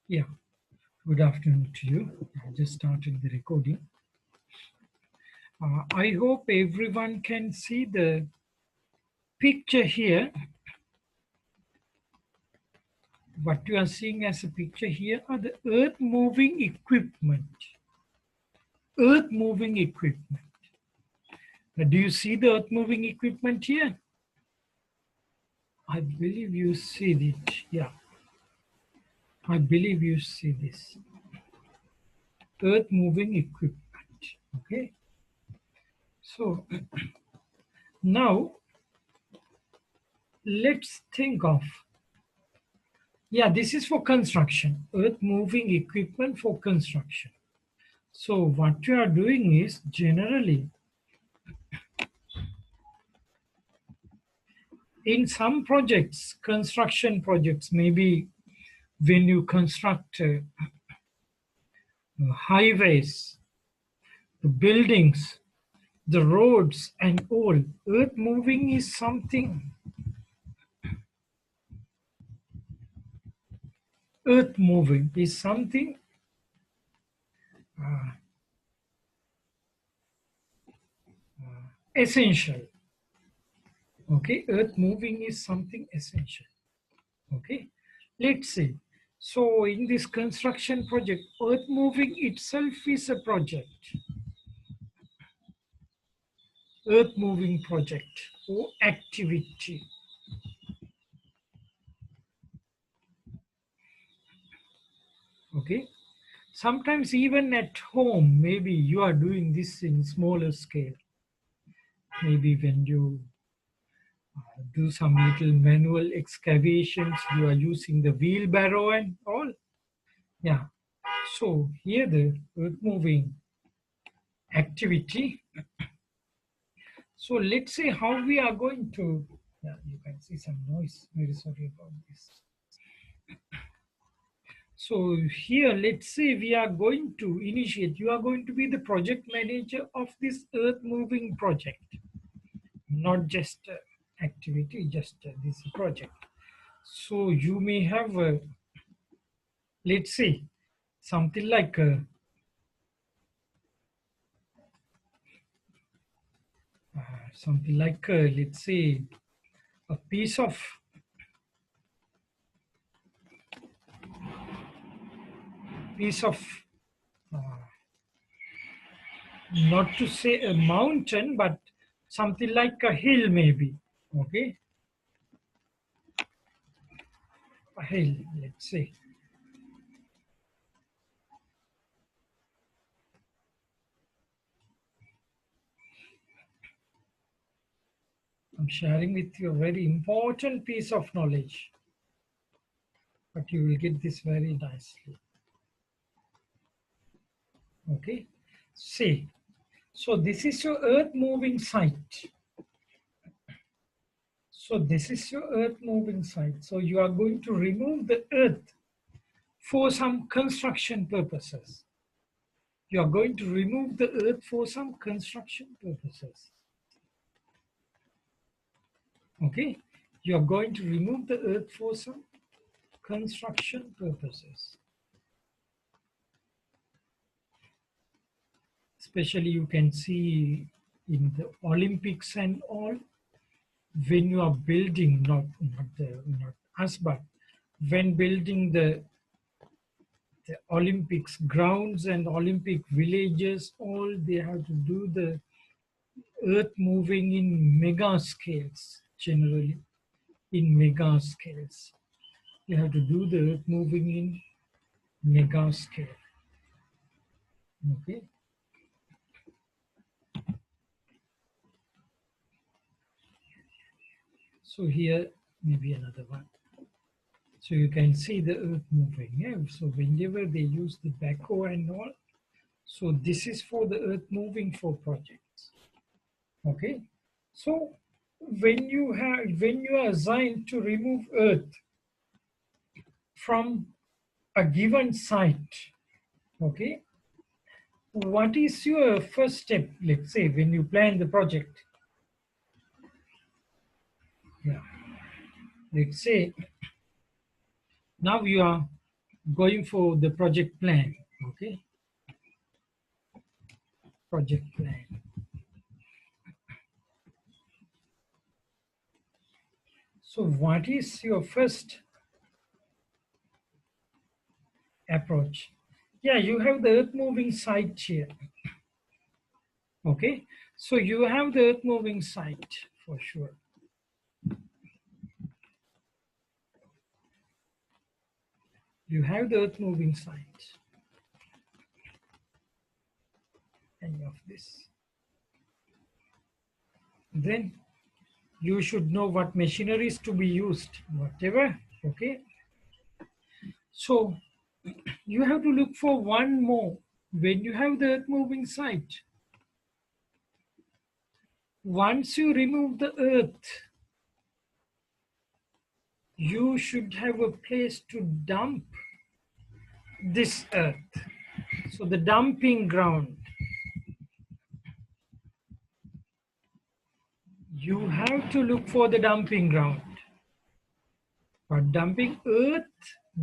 Yeah, good afternoon to you. I just started the recording. I hope everyone can see the picture here. What you are seeing as a picture here are the earth moving equipment. Earth moving equipment. Do you see the earth moving equipment here? I believe you see it. Yeah, I believe you see this. Earth moving equipment. Okay. So now let's think of. Yeah, this is for construction, earth moving equipment for construction. So what you are doing is generally in some projects, construction projects, maybe when you construct highways, the buildings, the roads and all, earth moving is something, earth moving is something uh, essential. Okay, earth moving is something essential. Okay, let's see. So in this construction project, earth moving itself is a project, earth moving project or activity. Okay, sometimes even at home, maybe you are doing this in smaller scale. Maybe when you do some little manual excavations, you are using the wheelbarrow and all. Yeah. So here the earth moving activity. So let's say how we are going to, yeah, you can see some noise. Very sorry about this. So here, let's say we are going to initiate, you are going to be the project manager of this earth moving project, not just activity, just this project. So you may have, let's say, something like let's say, a piece of uh, not to say a mountain, but something like a hill maybe. Okay, a hill, let's say. I'm sharing with you a very important piece of knowledge, but you will get this very nicely. Okay, see, so this is your earth moving site. So this is your earth moving site. So you are going to remove the earth for some construction purposes. You are going to remove the earth for some construction purposes. Okay, you are going to remove the earth for some construction purposes. Especially you can see in the Olympics and all, when you are building, not us, but when building the Olympics grounds and Olympic villages, all they have to do the earth moving in mega scales, generally in mega scales. You have to do the earth moving in mega scale. Okay. So here maybe another one. So you can see the earth moving. Yeah? So whenever they use the backhoe and all, so this is for the earth moving for projects. Okay. So when you are assigned to remove earth from a given site, okay, what is your first step? Let's say when you plan the project. Yeah. Let's say now you are going for the project plan. Okay, project plan. So what is your first approach? Yeah, you have the earth moving site here. Okay, so you have the earth moving site for sure. You have the earth moving site. Any of this. Then you should know what machinery is to be used, whatever. Okay, so you have to look for one more. When you have the earth moving site, once you remove the earth, you should have a place to dump this earth. So the dumping ground, you have to look for the dumping ground. But dumping earth,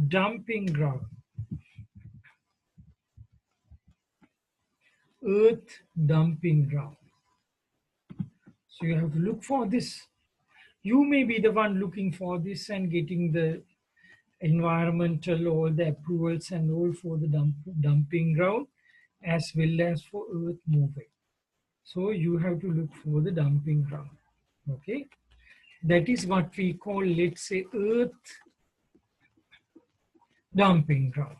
dumping ground. Earth dumping ground. So you have to look for this. You may be the one looking for this and getting the environmental or the approvals and all for the dumping ground as well as for earth moving. So you have to look for the dumping ground. Okay, that is what we call, let's say, earth dumping ground.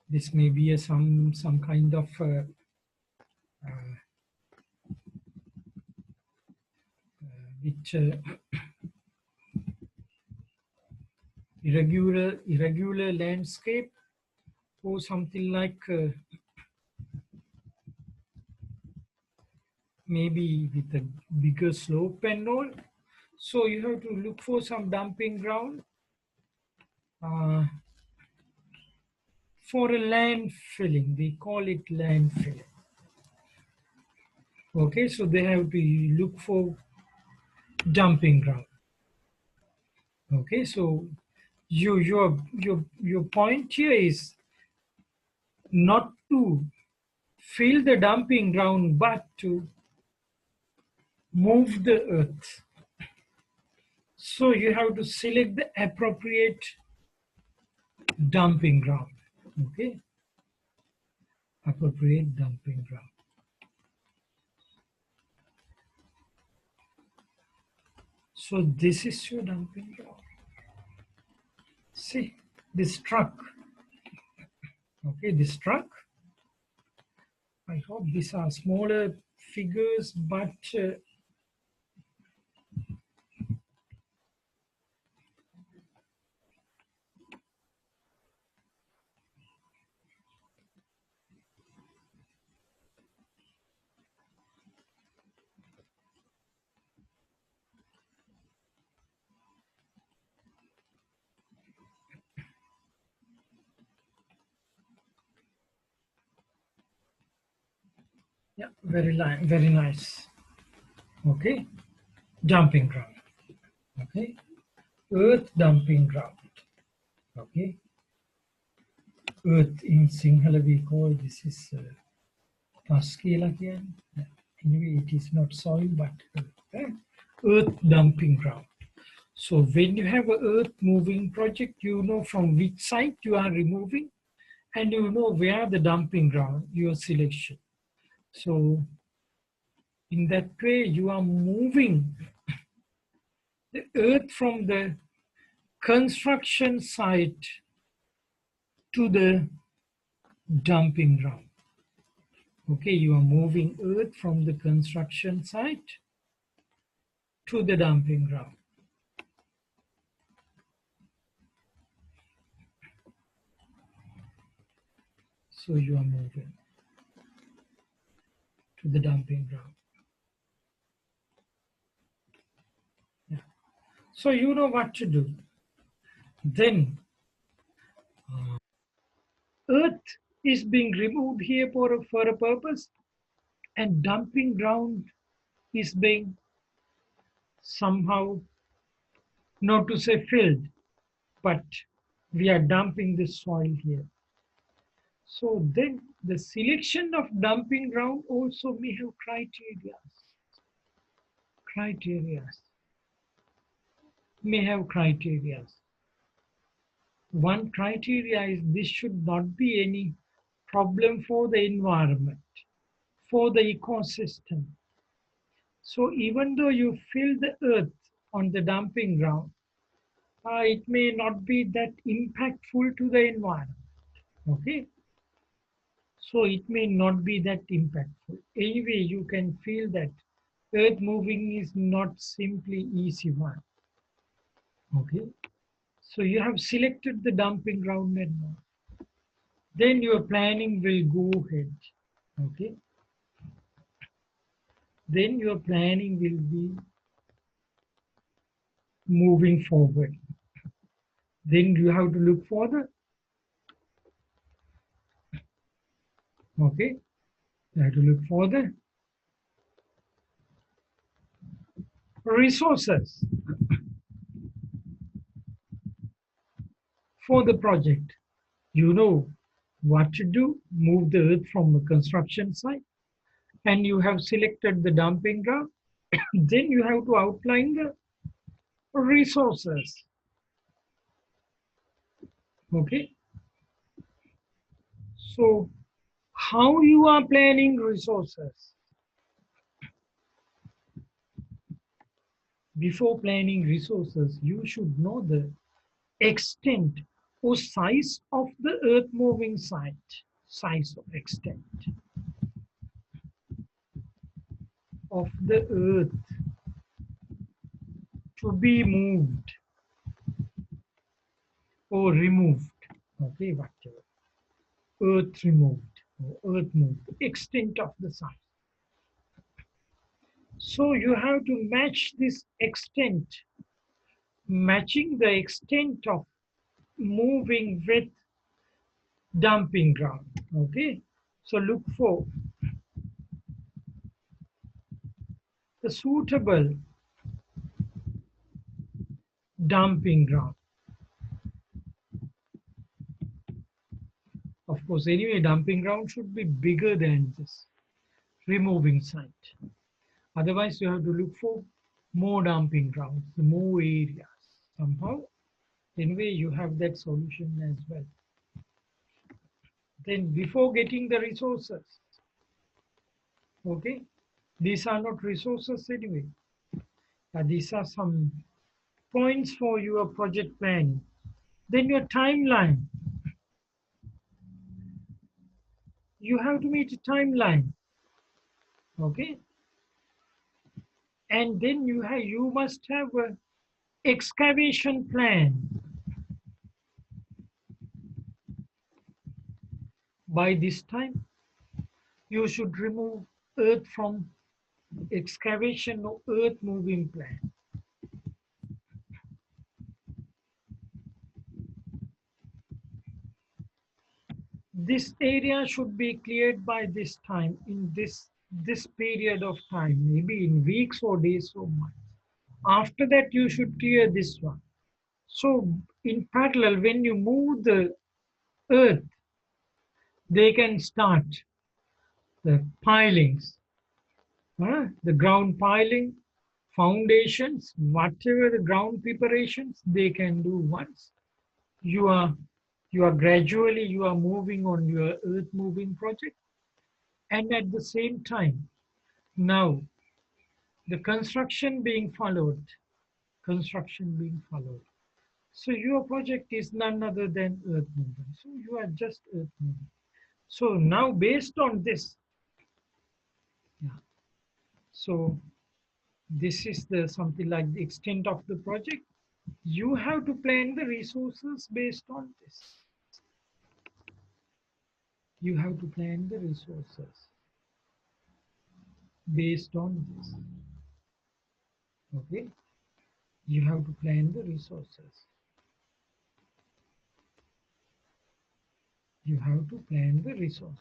This may be some kind of which irregular landscape or something like maybe with a bigger slope and all. So you have to look for some dumping ground for a land filling. We call it land filling. Okay, so they have to look for dumping ground. Okay, so your point here is not to fill the dumping ground, but to move the earth. So you have to select the appropriate dumping ground. Okay, appropriate dumping ground. So this is your dumping ground. See this truck. Okay, this truck. I hope these are smaller figures, but yeah, very nice. Okay, dumping ground. Okay, earth dumping ground. Okay, earth in Sinhala we call this is Paskela again. Anyway, it is not soil but earth dumping ground. So when you have a earth moving project, you know from which site you are removing and you know where the dumping ground, your selection. So in that way, you are moving the earth from the construction site to the dumping ground. Okay, you are moving earth from the construction site to the dumping ground. So you are moving to the dumping ground. Yeah. So you know what to do. Then earth is being removed here for a purpose, and dumping ground is being somehow, not to say filled, but We are dumping the soil here. So then the selection of dumping ground also may have criteria. Criteria may have criteria. One criteria is this should not be any problem for the environment, for the ecosystem. So even though you fill the earth on the dumping ground, it may not be that impactful to the environment. Okay, so it may not be that impactful. Anyway, you can feel that earth moving is not simply easy one. Okay, so you have selected the dumping ground and then your planning will go ahead. Okay, then your planning will be moving forward. Then you have to look for the, okay, you have to look for the resources for the project. You know what to do, move the earth from the construction site, and you have selected the dumping ground. Then you have to outline the resources. Okay, so how you are planning resources? Before planning resources, you should know the extent or size of the earth moving site. Size or extent of the earth to be moved or removed. Okay, whatever. Earth removed or earth moved. Extent of the site. So you have to match this extent, matching the extent of moving with dumping ground. Okay, so look for the suitable dumping ground. Of course, anyway, dumping ground should be bigger than this removing site. Otherwise, you have to look for more dumping grounds, more areas. Somehow, anyway, you have that solution as well. Then before getting the resources, okay, these are not resources anyway. These are some points for your project planning. Then your timeline. You have to meet a timeline. Okay. And then you must have an excavation plan. By this time, you should remove earth from excavation or earth moving plan. This area should be cleared by this time, in this period of time, maybe in weeks or days or months. After that, you should clear this one. So in parallel, when you move the earth, they can start the pilings, the ground piling, foundations, whatever the ground preparations they can do once. You are gradually you are moving on your earth moving project, and at the same time, now the construction being followed, construction being followed. So your project is none other than earth moving. So you are just earth moving. So now based on this, yeah, so this is the something like the extent of the project. You have to plan the resources based on this. You have to plan the resources based on this. Okay, you have to plan the resources. You have to plan the resources.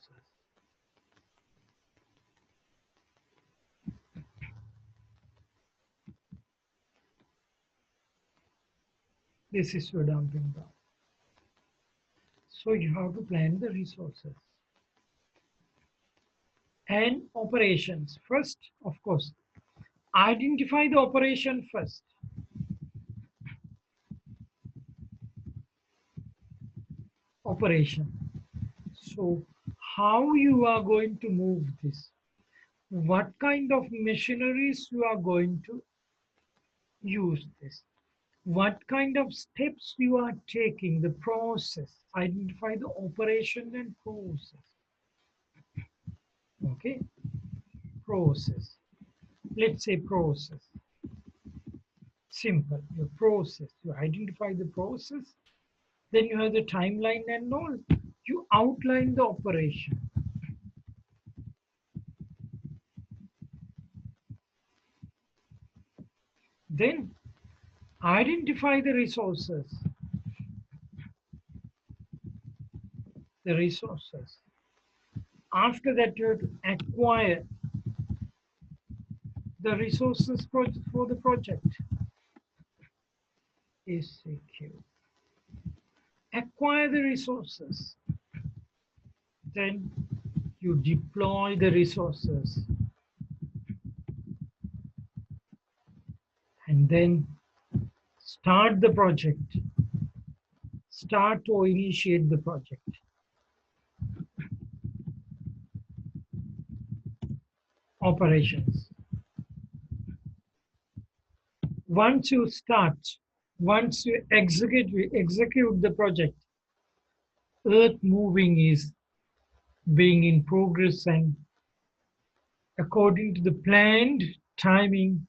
This is your dumping ground. So you have to plan the resources and operations. First, of course, identify the operation first. Operation. So how you are going to move this? What kind of machineries you are going to use this? What kind of steps you are taking, the process. Identify the operation and process. Okay, process. Let's say process. Simple, your process. You identify the process, then you have the timeline and all. You outline the operation. Then identify the resources. The resources. After that, you have to acquire the resources for the project. Is secure. Acquire the resources. Then you deploy the resources. And then start the project. Start or initiate the project. Operations. Once you start, once you execute the project, earth moving is being in progress, and according to the planned timing,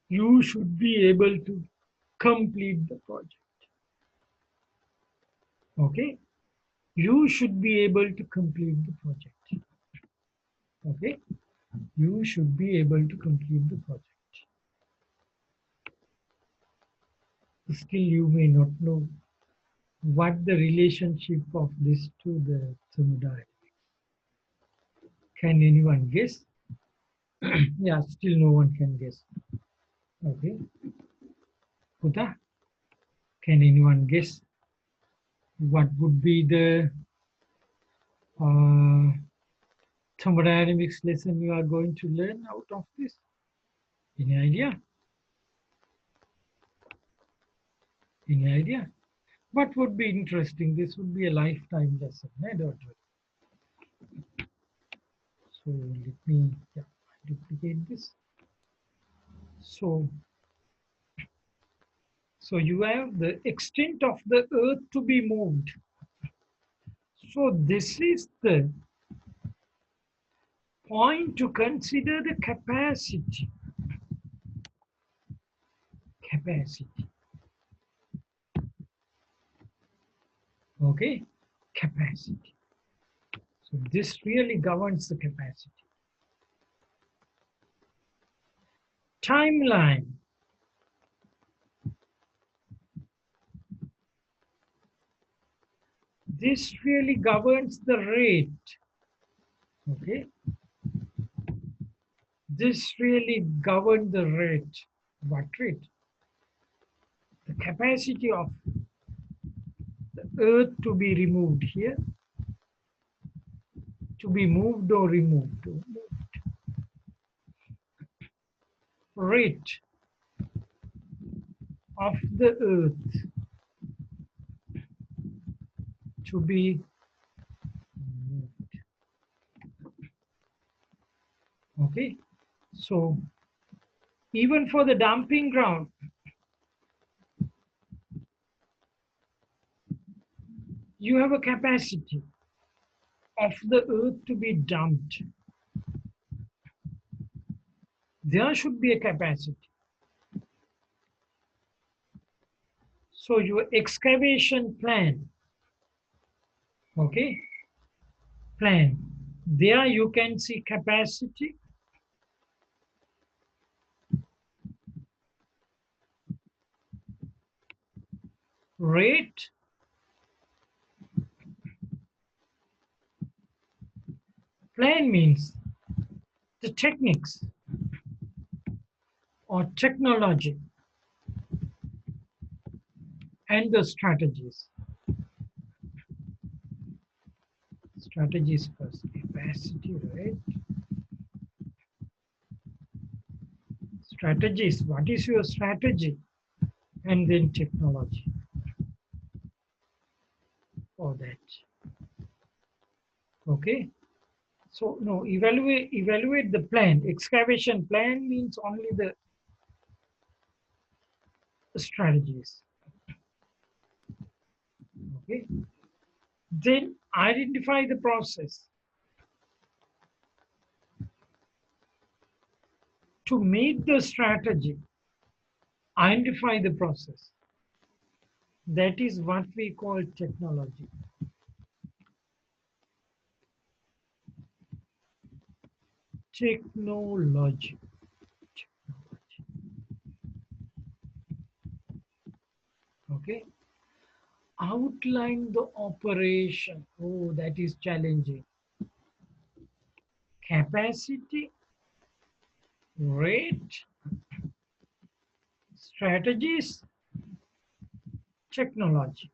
you should be able to complete the project. Okay? You should be able to complete the project. Okay? You should be able to complete the project. Still, you may not know what the relationship of this to the thermodynamics. Can anyone guess? Yeah, still no one can guess. Okay. Huda, can anyone guess what would be the thermodynamics lesson you are going to learn out of this? Any idea? Any idea? What would be interesting? This would be a lifetime lesson. I don't know. So let me duplicate this. So you have the extent of the earth to be moved. So this is the point to consider the capacity. Capacity. Okay, capacity. So this really governs the capacity. Timeline. This really governs the rate. Okay. This really governs the rate. What rate? The capacity of the earth to be removed here, to be moved or removed. Rate of the earth to be moved. Okay, so even for the dumping ground, you have a capacity of the earth to be dumped. There should be a capacity. So your excavation plan, okay, plan. There you can see capacity, rate, plan means the techniques or technology and the strategies. Strategies first. Capacity, right? Strategies. What is your strategy? And then technology for that. Okay. So no, evaluate the plan. Excavation plan means only the strategies. Okay. Then identify the process. To meet the strategy, identify the process. That is what we call technology. Technology. Okay. Outline the operation. Oh, that is challenging. Capacity, rate, strategies, technology.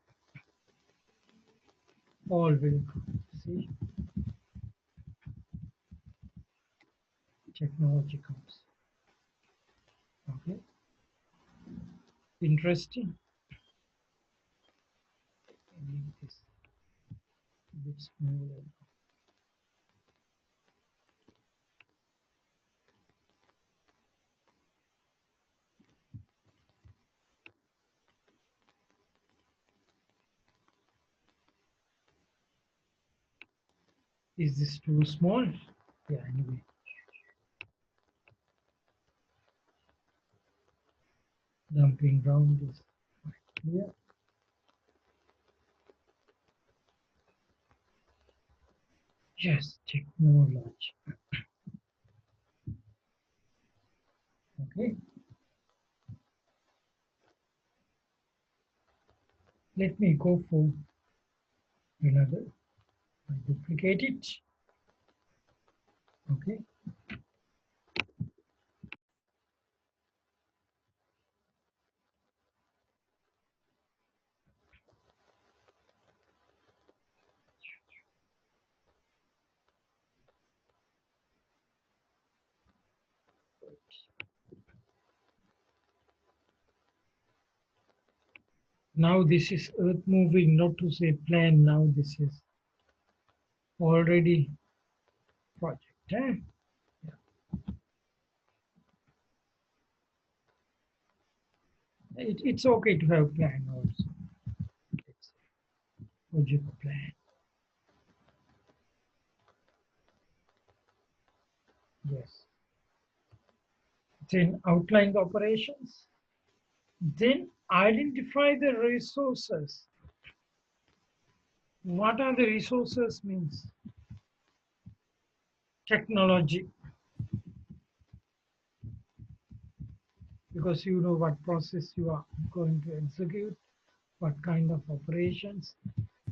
All will come. See, technology comes. Okay. Interesting. Make this a bit smaller. Is this too small? Yeah, anyway. Dumping ground is clear. Yes, technology. Okay. Let me go for another. I duplicate it. Okay. Now this is earth moving, not to say plan. Now this is already project. Eh? Yeah. It's okay to have plan also. It's project plan. Yes. Then outline the operations. Then identify the resources. What are the resources means? Technology. Because you know what process you are going to execute, what kind of operations.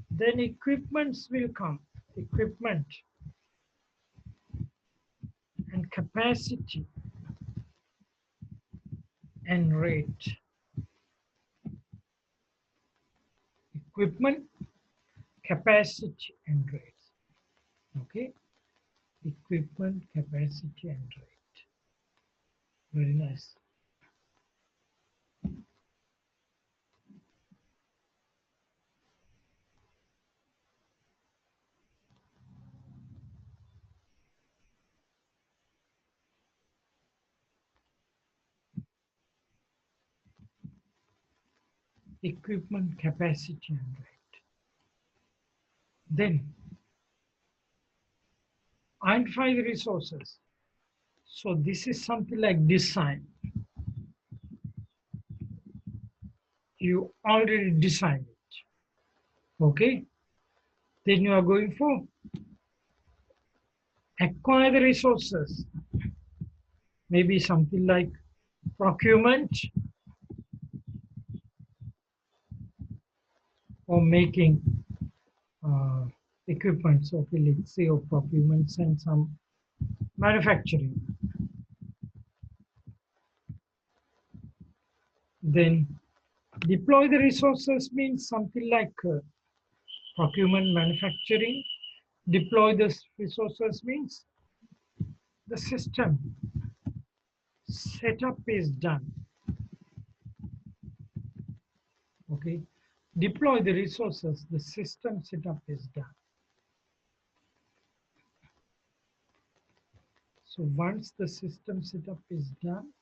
Then equipments will come. Equipment and capacity and rate. Equipment, capacity and rate. Okay. Equipment, capacity and rate. Very nice. Equipment, capacity and rate. Then identify the resources. So this is something like design. You already designed it. Okay. Then you are going for acquire the resources. Maybe something like procurement or making equipment. So let's say of procurements and some manufacturing. Then deploy the resources means something like procurement, manufacturing. Deploy the resources means the system setup is done. Okay. Deploy the resources, the system setup is done. So once the system setup is done,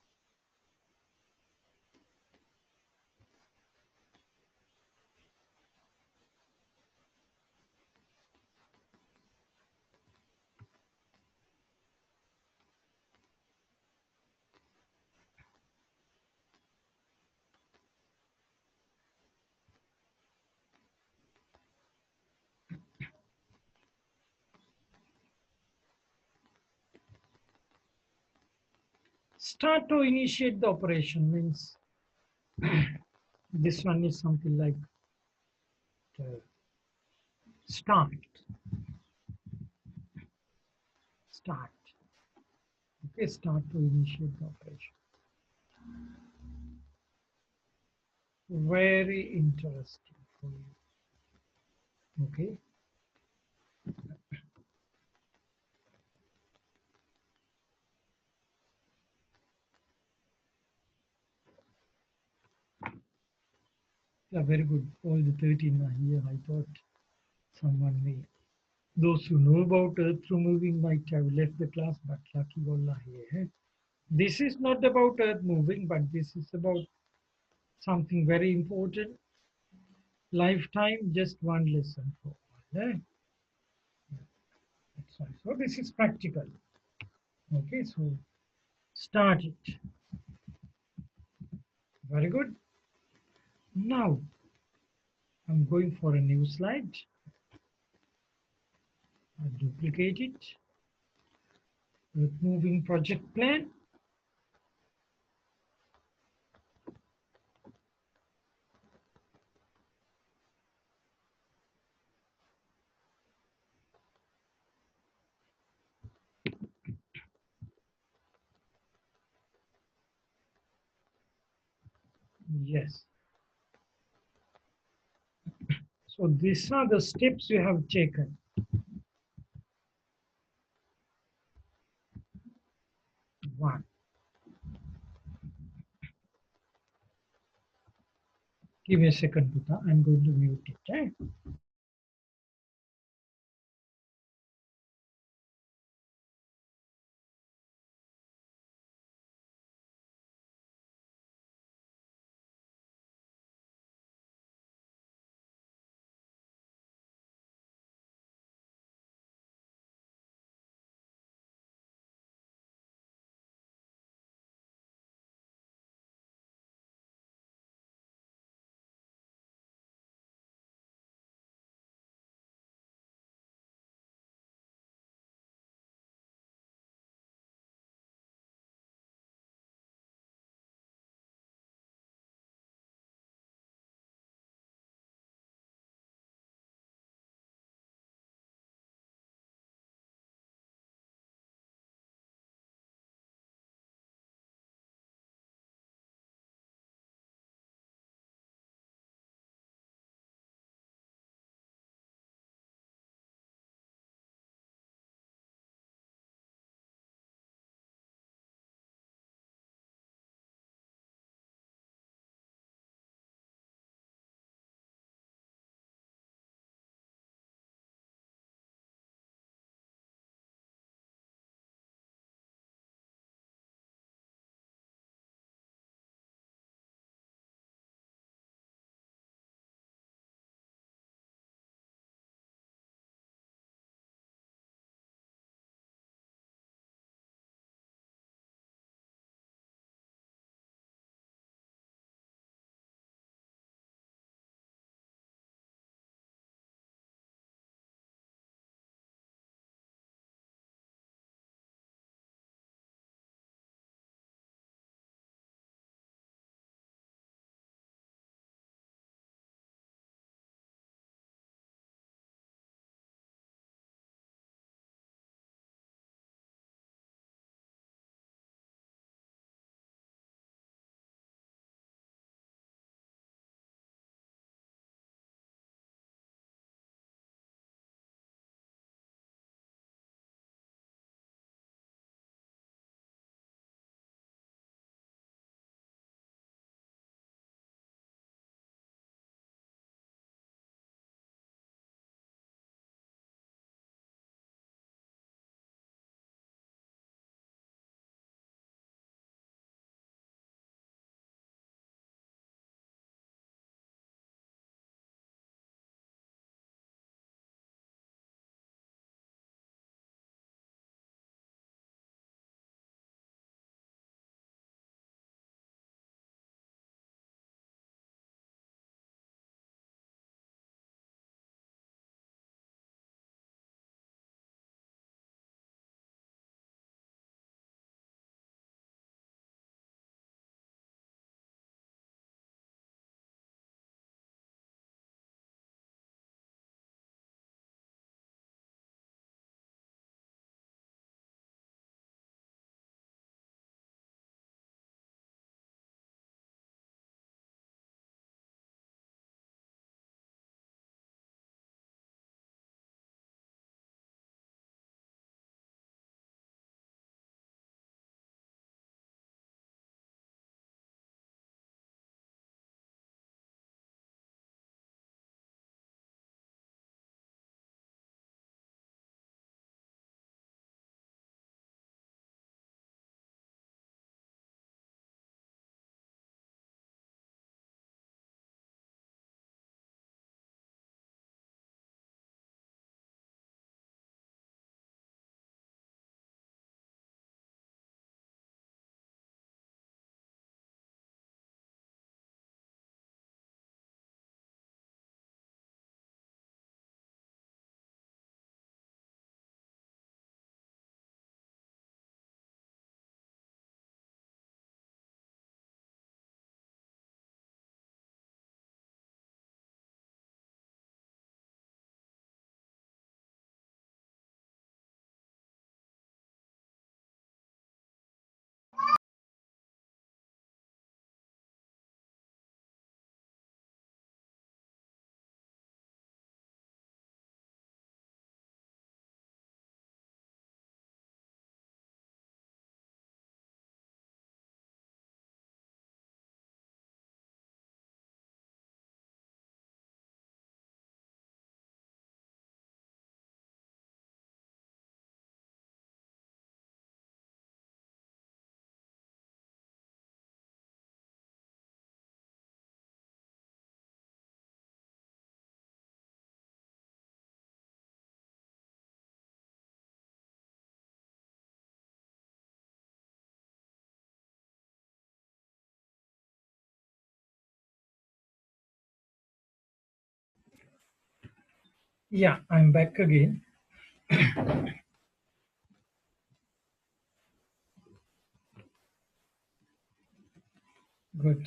start to initiate the operation means this one is something like start, start. Okay, start to initiate the operation. Very interesting for you. Okay. Yeah, very good. All the 13 are here. I thought someone may. Those who know about earth moving might have left the class, but lucky all are here. This is not about earth moving, but this is about something very important. Lifetime, just one lesson for all. That's right. So this is practical. Okay, so start it. Very good. Now I'm going for a new slide. I duplicate it. Earth moving project plan. Yes. So these are the steps you have taken. One. Give me a second, Pita. I'm going to mute it. Yeah, I'm back again. Good.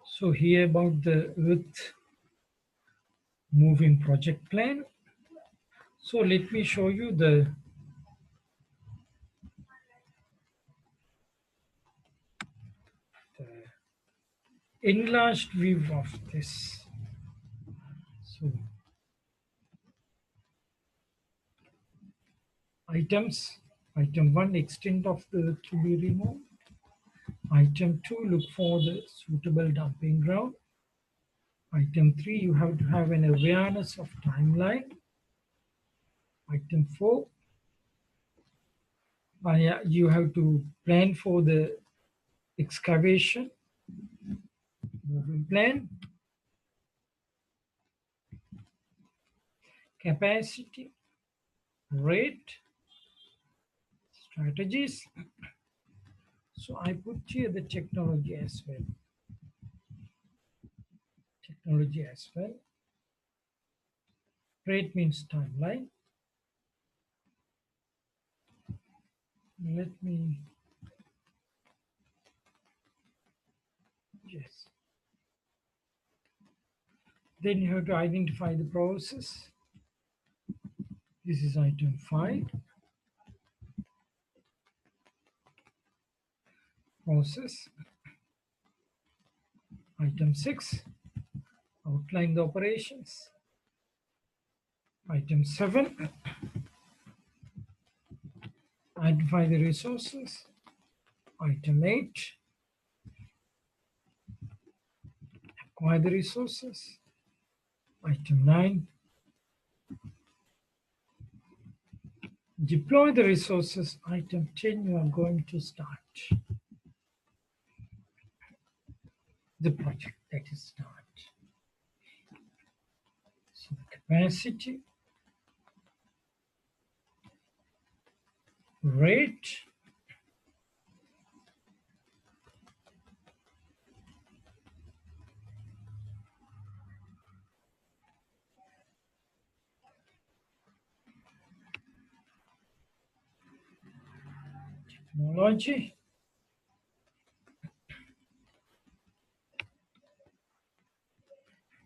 So here about the Earth moving project plan. So let me show you the enlarged view of this. So items, item 1, extent of the Earth to be removed. Item 2, look for the suitable dumping ground. Item 3, you have to have an awareness of timeline. Item 4, you have to plan for the excavation, moving plan, capacity, rate, strategies. So I put here the technology as well. Technology as well. Rate means timeline. Let me, yes. Then you have to identify the process. This is item 5. Process. Item 6. Outline the operations. Item 7. Identify the resources. Item 8. Acquire the resources. Item 9. Deploy the resources. Item 10. You are going to start the project. That is start. So the capacity, rate, technology,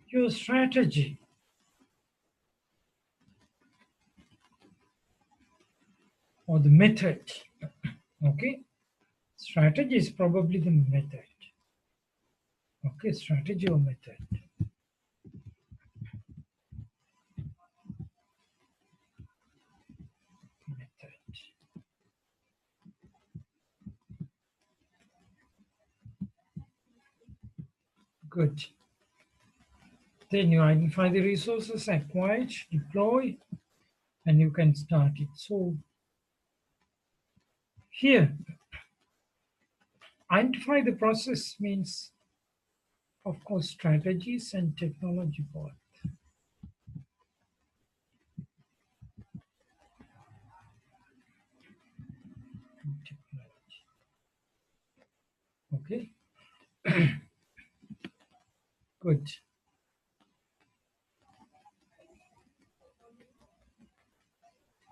your strategy, or the method. Okay, strategy is probably the method. Okay, strategy or method. Method. Good. Then you identify the resources acquired, deploy, and you can start it. So here, identify the process means, of course, strategies and technology both. Technology. Okay, good.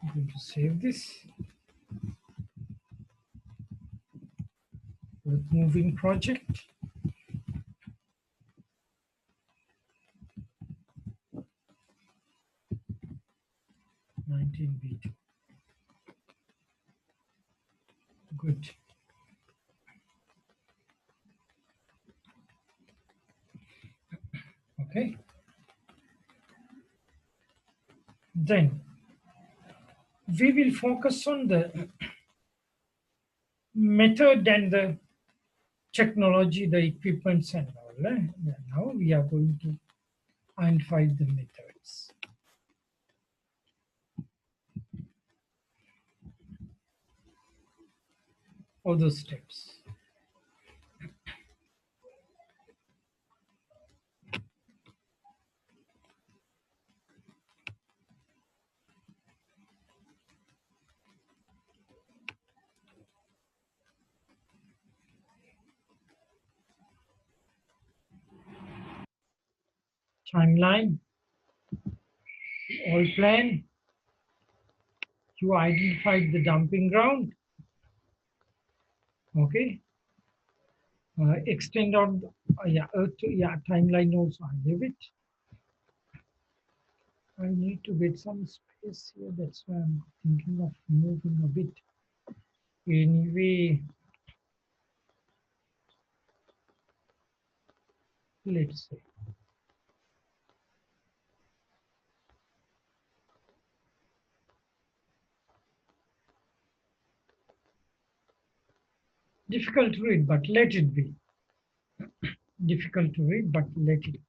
I'm going to save this. Earth moving project. 19B2. Good. Okay. Then we will focus on the method and the technology, the equipments and all. Now we are going to identify the methods. All those steps. timeline, all plan. You identified the dumping ground. Okay. Extend on, yeah, Earth, yeah, timeline also. I leave it. I need to get some space here. That's why I'm thinking of moving a bit. Anyway, let's say. Difficult to read, but let it be. Difficult to read, but let it be.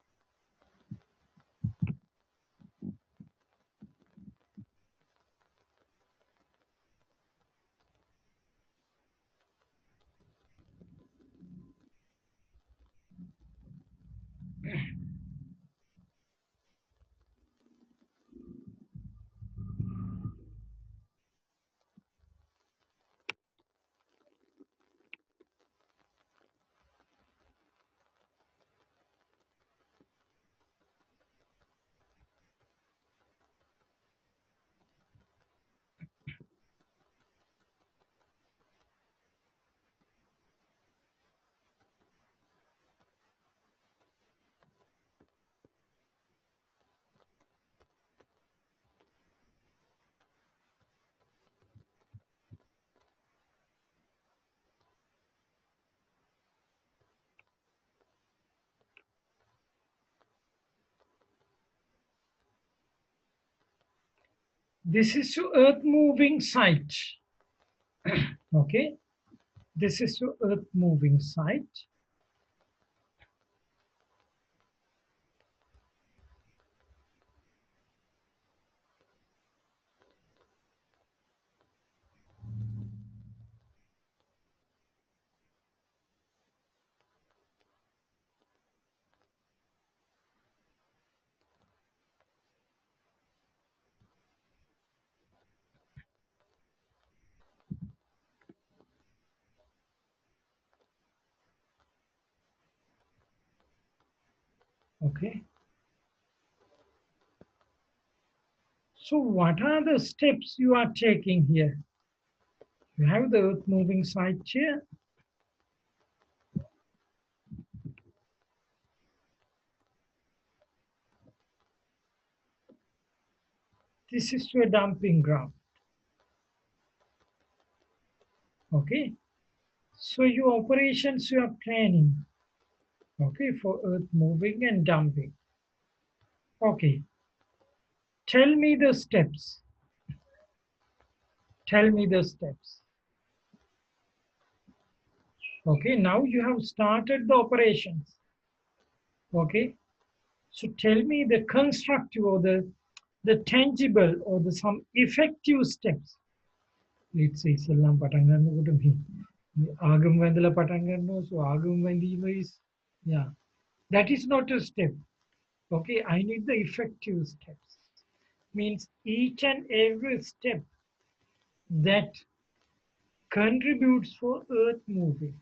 This is to earth moving site. Okay. This is to earth moving site. Okay. So what are the steps you are taking here? You have the earth moving site here. This is to a dumping ground. Okay. So your operations you are planning. Okay, for earth moving and dumping. Okay. Tell me the steps. Tell me the steps. Okay, now you have started the operations. Okay. So tell me the constructive or the tangible or the some effective steps. Let's say Salam Patangan would be Agam Vandala Patangan, so Agam Vandima is, yeah, that is not a step. Okay, I need the effective steps. Means each and every step that contributes for earth moving.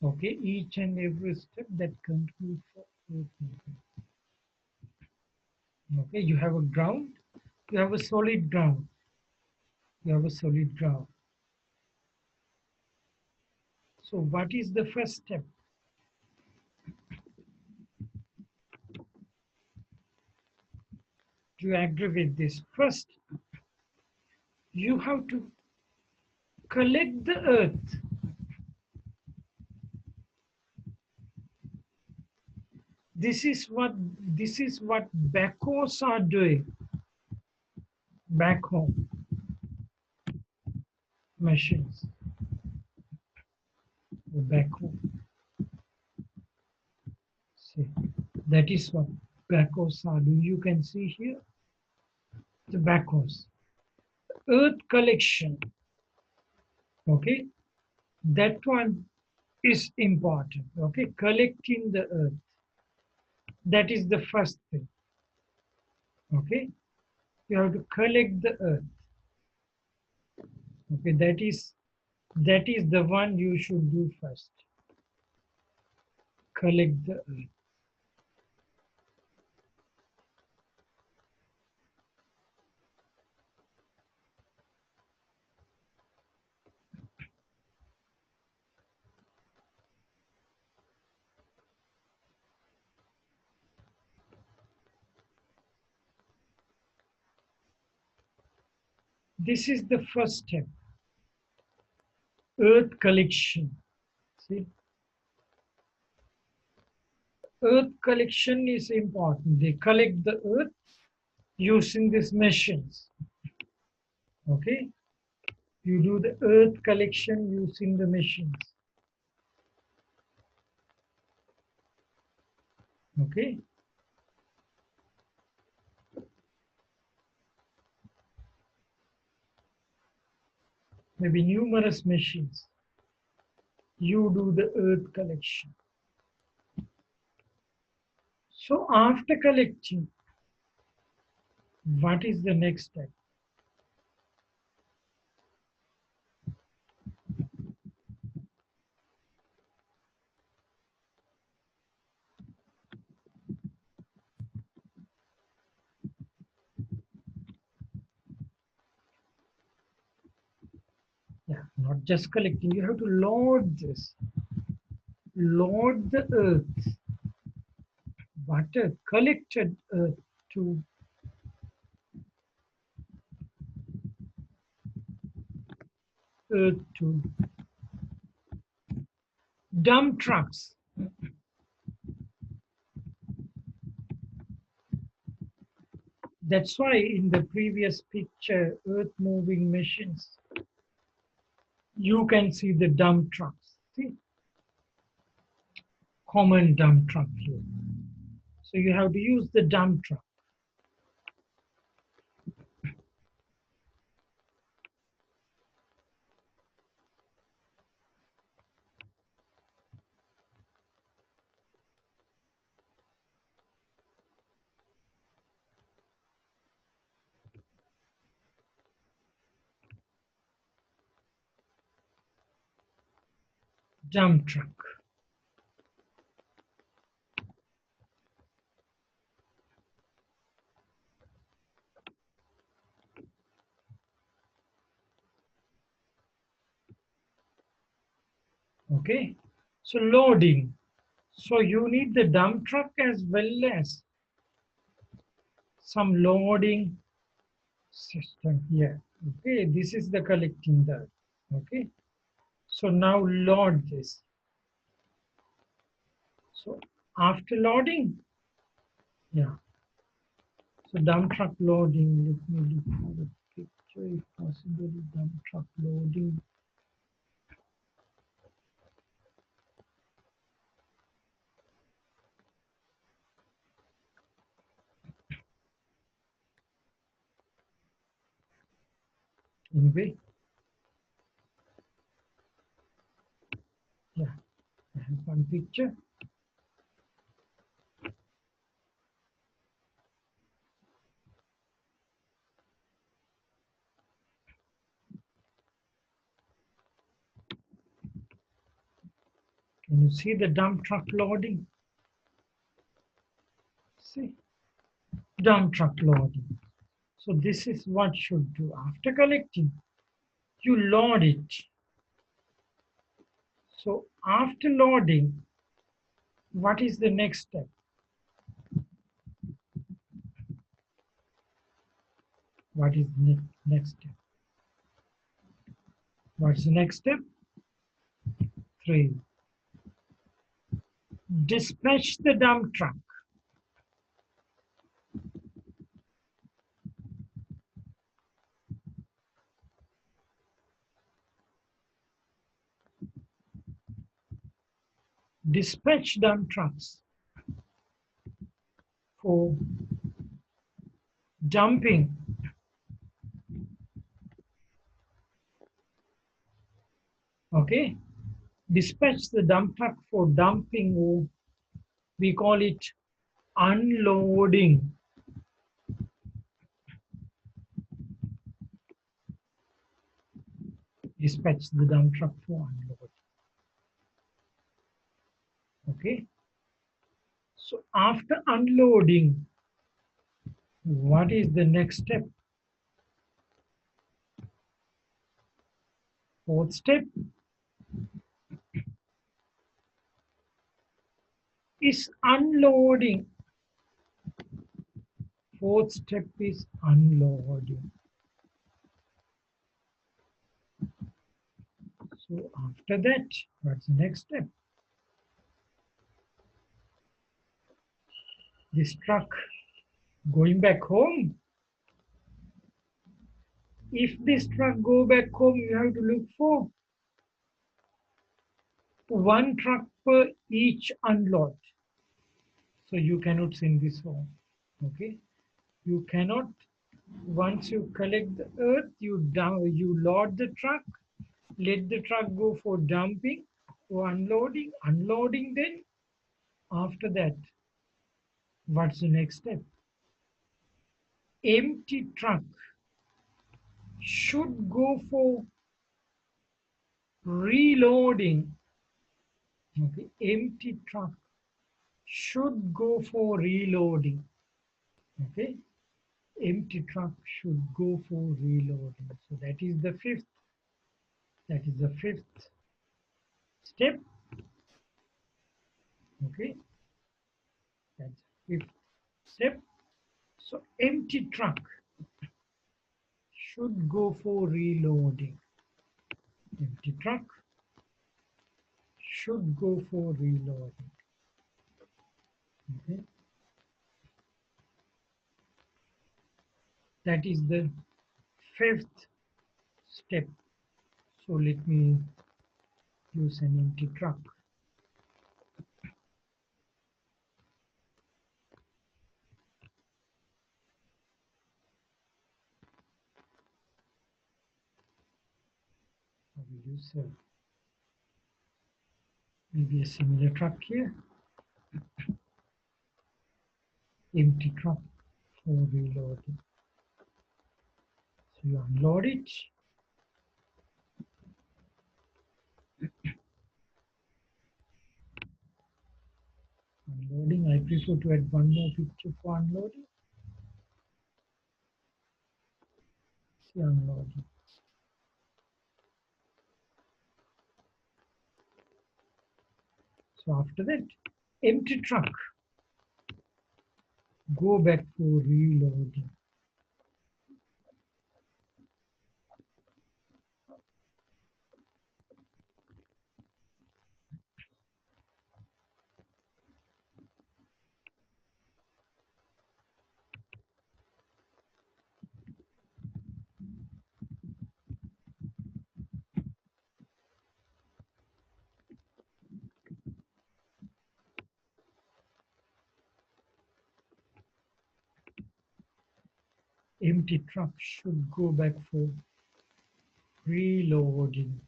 Okay, each and every step that contributes for earth moving. Okay, you have a ground, you have a solid ground, you have a solid ground. So what is the first step? Do you agree with this? First, you have to collect the earth. This is what backhoes are doing. Backhoe machines. The backhoe. See, that is what backhoes are doing. You can see here the backhoes. Earth collection. Okay, that one is important. Okay, collecting the earth. That is the first thing. Okay, you have to collect the earth. Okay, that is the one you should do first. Collect the earth. This is the first step, earth collection. See, earth collection is important. They collect the earth using these machines. Okay, you do the earth collection using the machines. Okay, maybe numerous machines. You do the earth collection. So after collecting, what is the next step? Yeah, not just collecting, you have to load this. Load the earth, water, collected earth to earth to dump trucks. That's why in the previous picture, earth moving machines, you can see the dump trucks. See, common dump truck here. So you have to use the dump truck. Dump truck. Okay, so loading. So you need the dump truck as well as some loading system here. Okay, this is the collecting the. Okay, so now load this. So after loading, yeah. So dump truck loading. Let me look for the picture if possible. Dump truck loading. Anyway, yeah, I have one picture. Can you see the dump truck loading? See, dump truck loading. So this is what should do. After collecting, you load it. So after loading, what is the next step? What is the next step? What's the next step? 3. Dispatch the dump truck. Dispatch dump trucks for dumping. Okay, dispatch the dump truck for dumping, or we call it unloading. Dispatch the dump truck for unloading. Okay, so after unloading, what is the next step? 4th step is unloading. 4th step is unloading. So after that, what's the next step? This truck going back home. If this truck go back home, you have to look for one truck per each unload. So you cannot send this home. Okay, you cannot. Once you collect the earth, you load the truck, let the truck go for dumping, for unloading. Then after that, what's the next step? Empty truck should go for reloading. Okay, empty truck should go for reloading. Okay, empty truck should go for reloading. So that is the fifth. That is the fifth step. Okay, that's fifth step. So empty truck should go for reloading. Empty truck should go for reloading. Okay, that is the fifth step. So let me use an empty truck. I will use maybe a similar truck here. Empty truck for reloading. So you unload it. Unloading. I prefer to add one more picture for unloading. See unloading. So after that, empty truck. Go back for reloading. Empty truck should go back for reloading.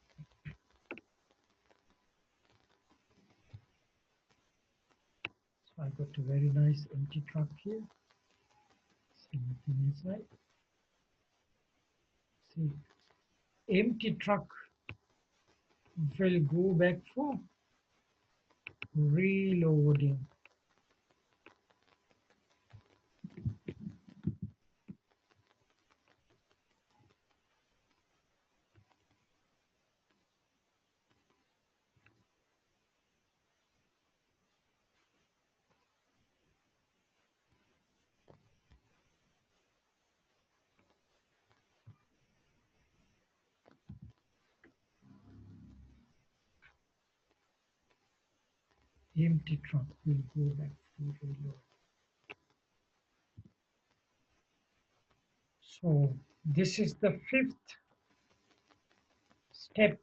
So I got a very nice empty truck here. See nothing inside. See, empty truck will go back for reloading. Empty truck will go back for reload. So this is the fifth step.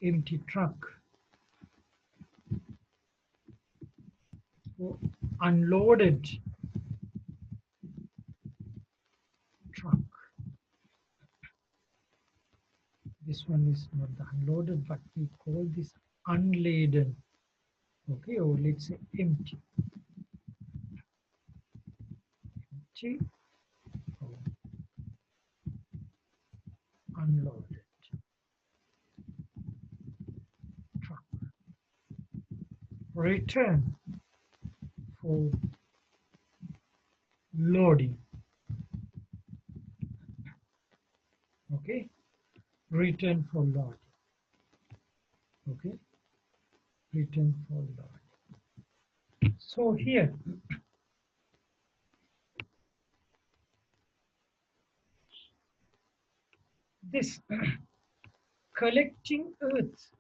Empty truck. So unloaded truck. This one is not the unloaded, but we call this unladen. Okay, or let's say empty. Empty or unloaded truck. Return for loading. Okay, return for loading. Okay, return for loading. So here, this collecting earth.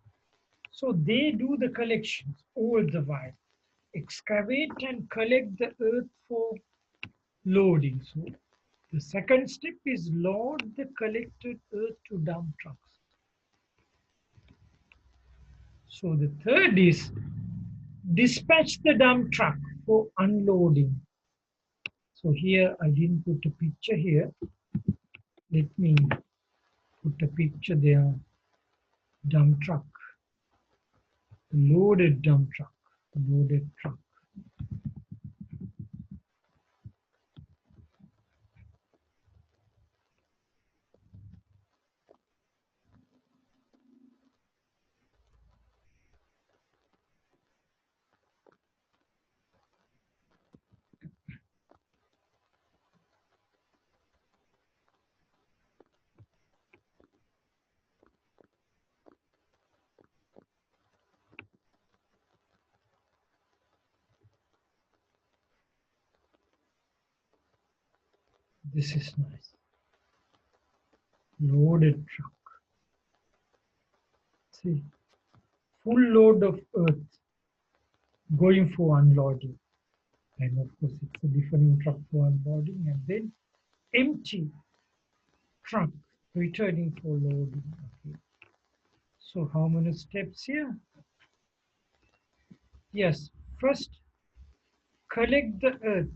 So they do the collections all the while. Excavate and collect the earth for loading. So the second step is load the collected earth to dump trucks. So the third is dispatch the dump truck for unloading. So here I didn't put a picture here. Let me put a picture there. Dump truck, loaded dump truck, loaded truck. This is nice. Loaded truck. See, full load of earth going for unloading. And of course, it's a different truck for unloading, and then empty truck returning for loading. Okay. So how many steps here? Yes, first collect the earth.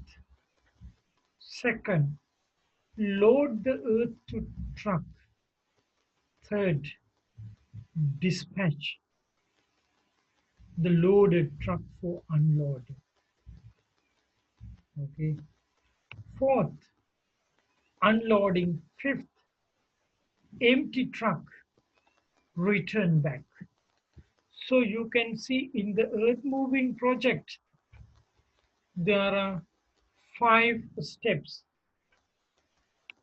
Second, load the earth to truck. Third, dispatch the loaded truck for unloading. Okay. Fourth, unloading. Fifth, empty truck, return back. So you can see in the earth moving project, there are 5 steps.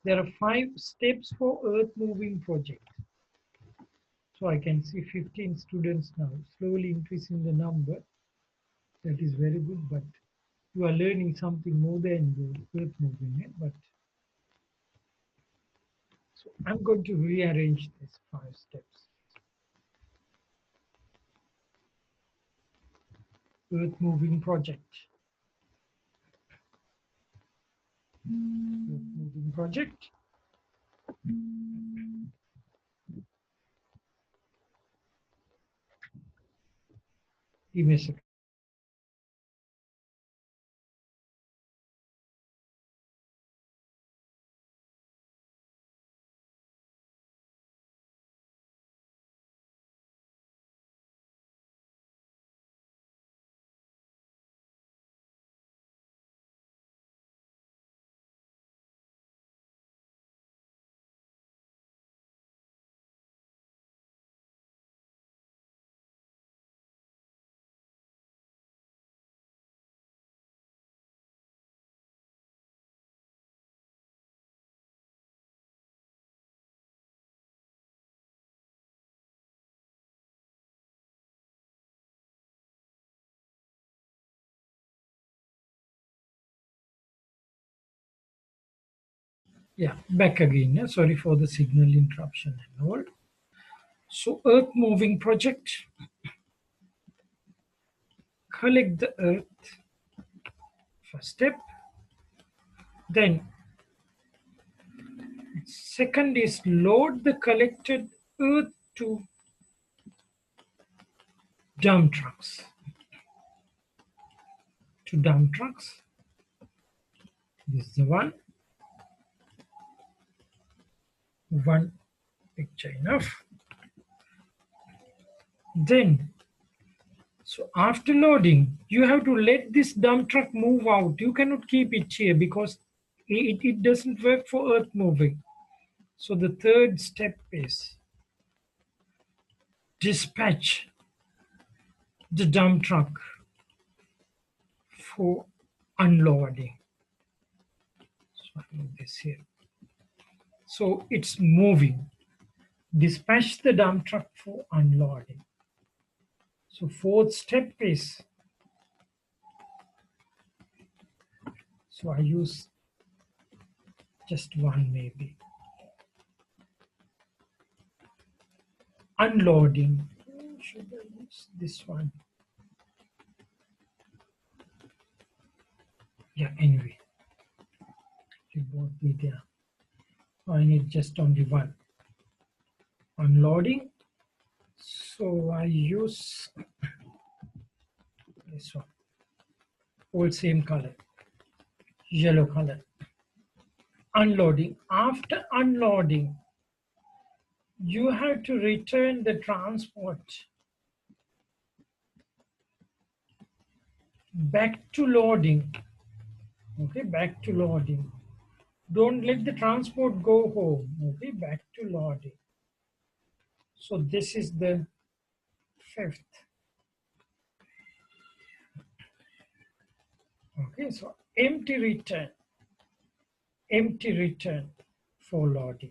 There are 5 steps for earth moving project. So I can see 15 students now, slowly increasing the number. That is very good, but you are learning something more than the earth moving. But so I'm going to rearrange these 5 steps. Earth moving project. Earth moving project. Give me a second. Yeah, back again. Yeah. Sorry for the signal interruption and all. So earth moving project, collect the earth, first step. Then second is load the collected earth to dump trucks. To dump trucks. This is the one picture enough. Then, so after loading, you have to let this dump truck move out. You cannot keep it here because it doesn't work for earth moving. So the third step is dispatch the dump truck for unloading. So I move this here. So it's moving. Dispatch the dump truck for unloading. So fourth step is So I use just one maybe. Unloading. Should I use this one? Yeah, anyway. It won't be there. I need just only one. Unloading. So I use this one. All same color. Yellow color. Unloading. After unloading, you have to return the transport back to loading. Okay, back to loading. Don't let the transport go home. Okay, back to loading. So this is the fifth. Okay, so empty return for loading.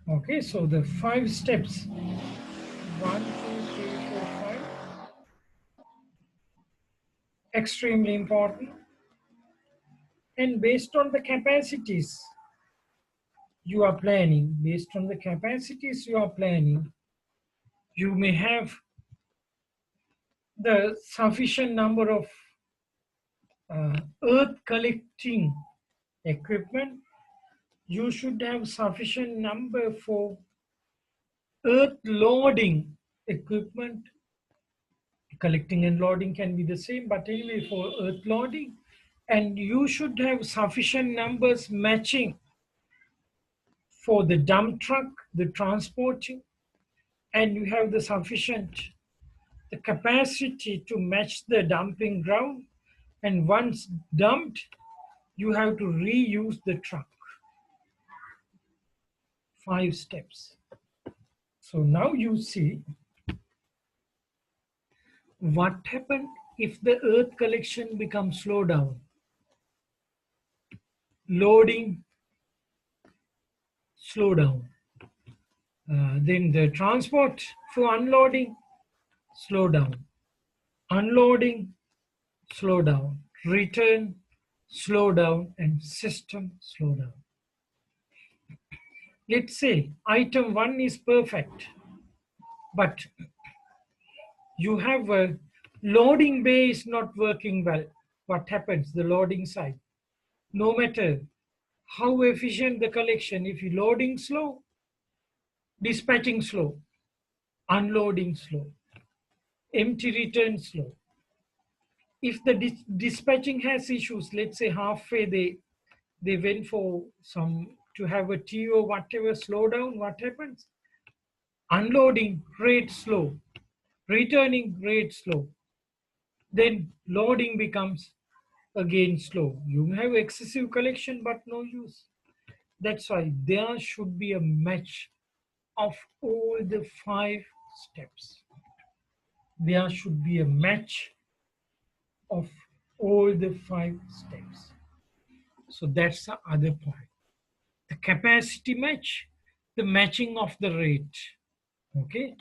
Okay, so the 5 steps, 1, 2, 3, 4, 5, extremely important. And based on the capacities you are planning, you may have the sufficient number of earth collecting equipment. You should have sufficient number for earth loading equipment. Collecting and loading can be the same, but anyway for earth loading. And you should have sufficient numbers matching for the dump truck, the transporting, and you have the sufficient the capacity to match the dumping ground. And once dumped, you have to reuse the truck. 5 steps. So now you see what happened if the earth collection becomes slow down. Loading, slow down. Then the transport for unloading, slow down. Unloading, slow down. Return, slow down. And system, slow down. Let's say item 1 is perfect, but you have a loading bay is not working well. What happens? The loading side. No matter how efficient the collection, if you loading slow, dispatching slow, unloading slow, empty return slow. If the dispatching has issues, let's say halfway they went for some to have a tea or whatever, slow down, what happens? Unloading rate slow, returning rate slow. Then loading becomes again slow. You may have excessive collection but no use. That's why there should be a match of all the 5 steps. There should be a match of all the 5 steps. So that's the other point. The capacity match, the matching of the rate. Okay.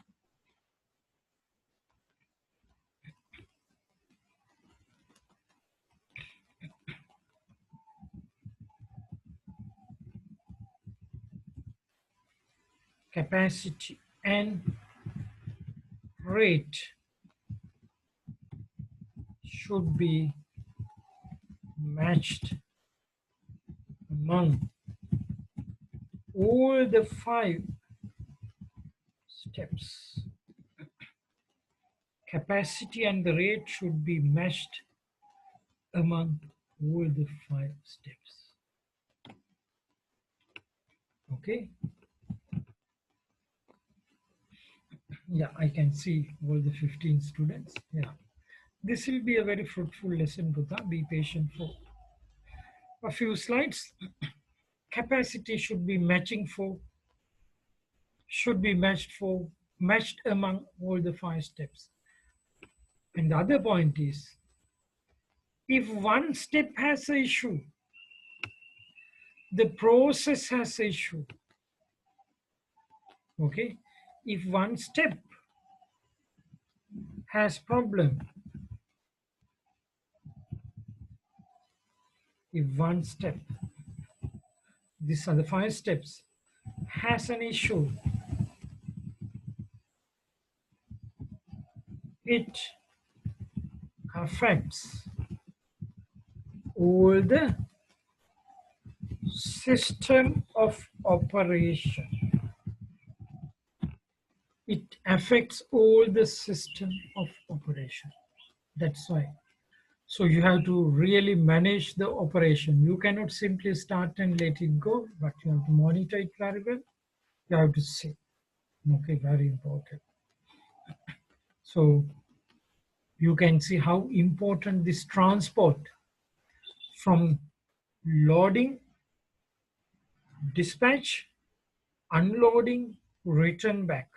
Capacity and rate should be matched among all the 5 steps. Capacity and the rate should be matched among all the 5 steps. Okay. Yeah, I can see all the 15 students. Yeah. This will be a very fruitful lesson, Buddha. Be patient for a few slides. Capacity should be matched among all the 5 steps. And the other point is, if one step has an issue, the process has an issue. Okay, if one step has problem, if one step, these are the 5 steps, has an issue, it affects all the system of operation. It affects all the system of operation. That's why. So you have to really manage the operation. You cannot simply start and let it go, but you have to monitor it very well. You have to see. Okay, very important. So you can see how important this transport from loading, dispatch, unloading, return back.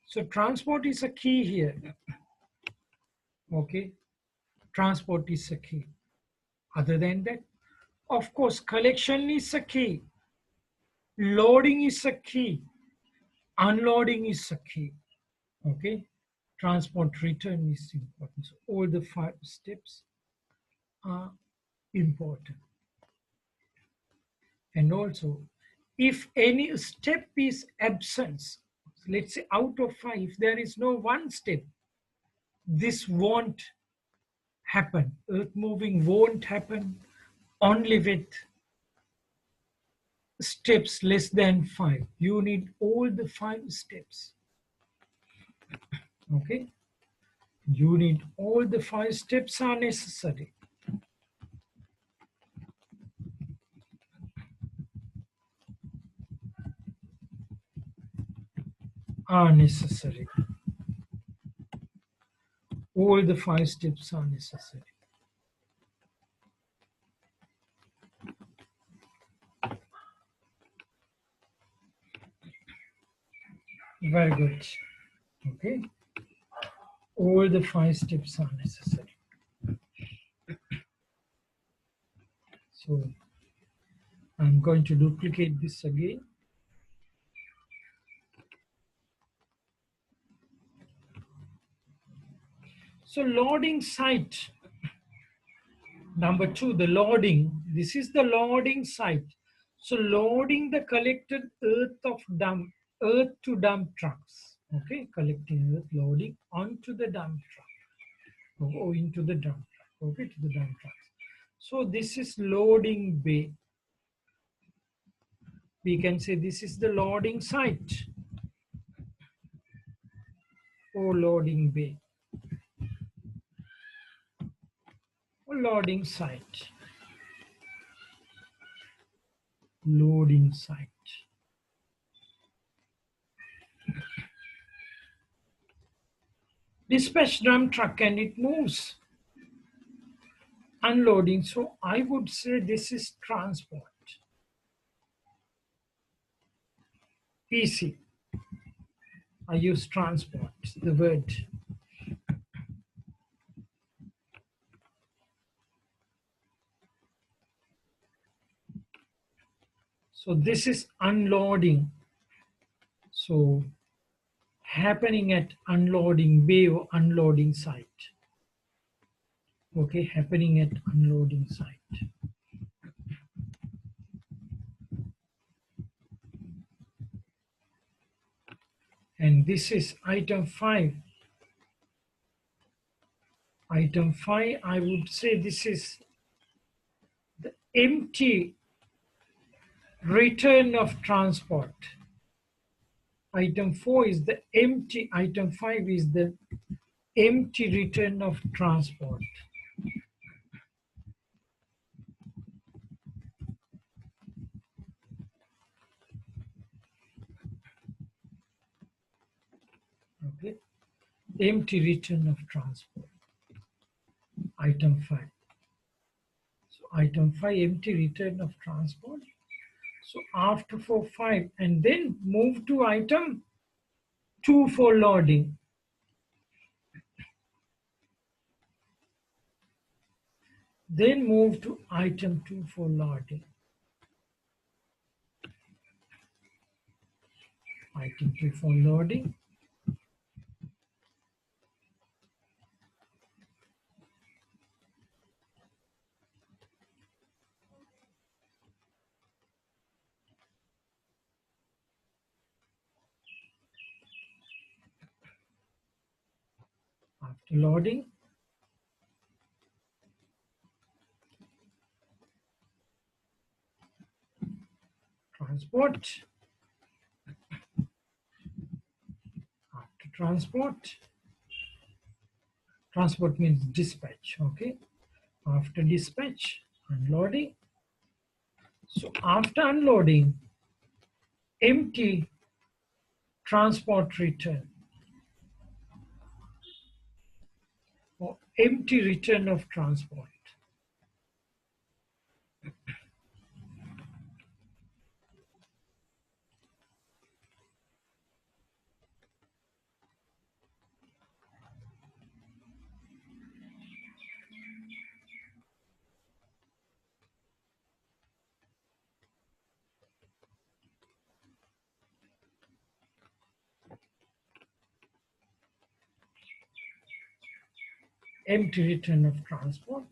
So transport is a key here. Okay, transport is a key. Other than that, of course, collection is a key. Loading is a key. Unloading is a key. Okay, transport return is important. So all the 5 steps are important. And also, if any step is absent, let's say out of 5, if there is no one step, this won't happen. Earth moving won't happen only with steps less than 5. You need all the 5 steps. Okay, you need all the 5 steps are necessary. Are necessary. All the 5 steps are necessary. Very good. Okay, all the 5 steps are necessary. So I'm going to duplicate this again. So loading site. Number 2, the loading. This is the loading site. So loading the collected earth to dump trucks. Okay, collecting earth, loading onto the dump truck or into the dump truck. Okay, to the dump trucks. So this is loading bay. We can say this is the loading site or loading bay or loading site. Loading site. Dispatch dump truck and it moves. Unloading. So I would say this is transport. PC. I use transport, the word. So this is unloading. So happening at unloading bay or unloading site. Okay, happening at unloading site. And this is item 5. Item 5, I would say this is the empty return of transport. Item 4 is the empty, item 5 is the empty return of transport. Okay, empty return of transport. Item 5. So item 5, empty return of transport. So after for 5 and then move to item 2 for loading. Then move to item 2 for loading. Item 2 for loading. After loading, transport. After transport, transport means dispatch. Okay. After dispatch, unloading. So after unloading, empty transport return or empty return of transport. Empty return of transport.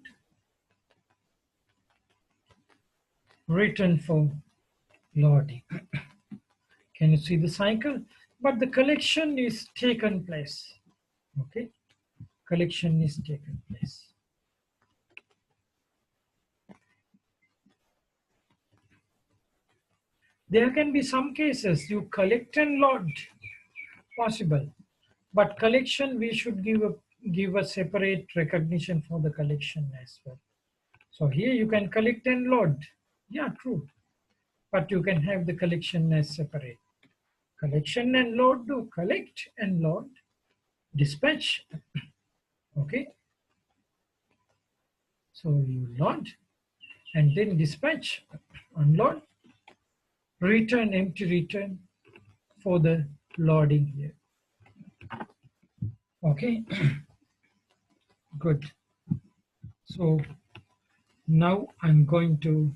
Return for loading. Can you see the cycle? But the collection is taken place. Okay, collection is taken place. There can be some cases you collect and load, possible, but collection we should give a separate recognition for the collection as well. So here you can collect and load. Yeah, true. But you can have the collection as separate. Collection and load, do collect and load, dispatch. Okay. So you load and then dispatch, unload, return, empty return for the loading here. Okay. Good. So now I'm going to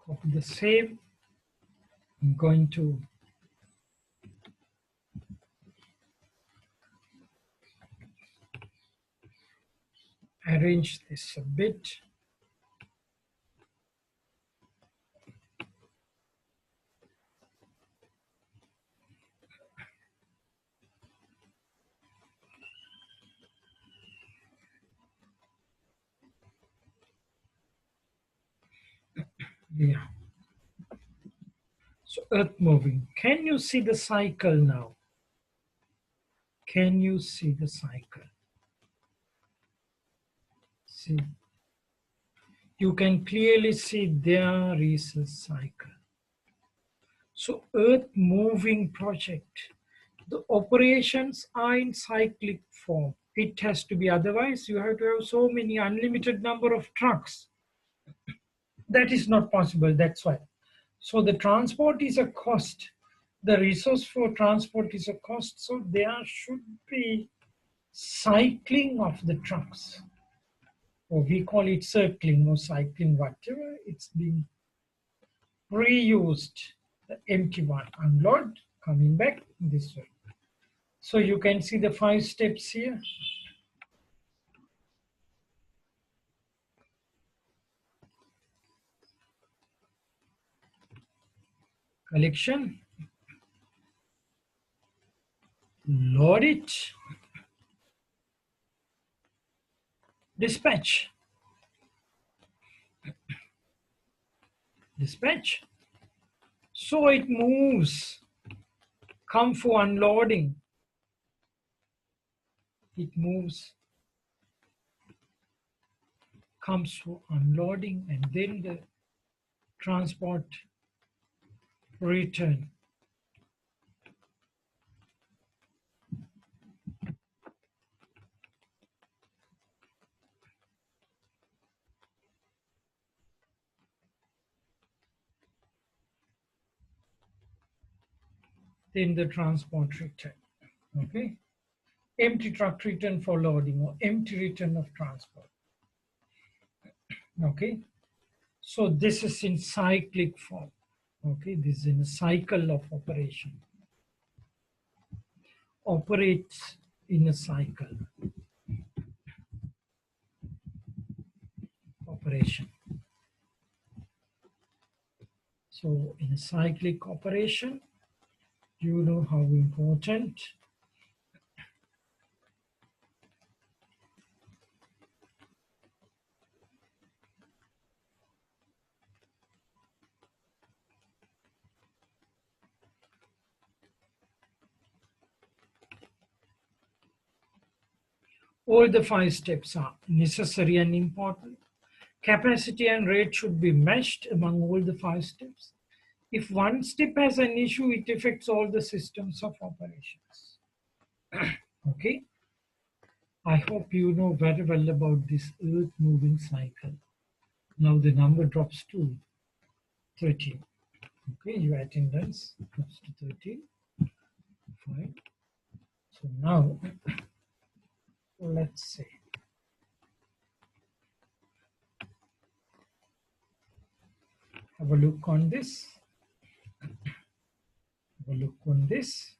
copy the same. I'm going to arrange this a bit. Yeah. So earth moving. Can you see the cycle now? Can you see the cycle? See, you can clearly see there is a cycle. So earth moving project, the operations are in cyclic form. It has to be, otherwise you have to have so many unlimited number of trucks. That is not possible, that's why. So the transport is a cost. The resource for transport is a cost. So there should be cycling of the trucks. Or we call it circling or cycling, whatever. It's being reused. The empty one, unload, coming back this way. So you can see the 5 steps here. Collection, load it, dispatch, dispatch. So it moves, come for unloading. It moves, comes for unloading, and then the transport return. Then the transport return. Okay. Empty truck return for loading or empty return of transport. Okay. So this is in cyclic form. Okay. This is in a cycle of operation. Operates in a cycle. Operation. So in cyclic operation, you know how important all the five steps are necessary and important. Capacity and rate should be meshed among all the five steps. If one step has an issue, it affects all the systems of operations. Okay, I hope you know very well about this earth moving cycle. Now the number drops to 13. Okay, your attendance drops to 13. Fine. So now let's say have a look on this. Have a look on this.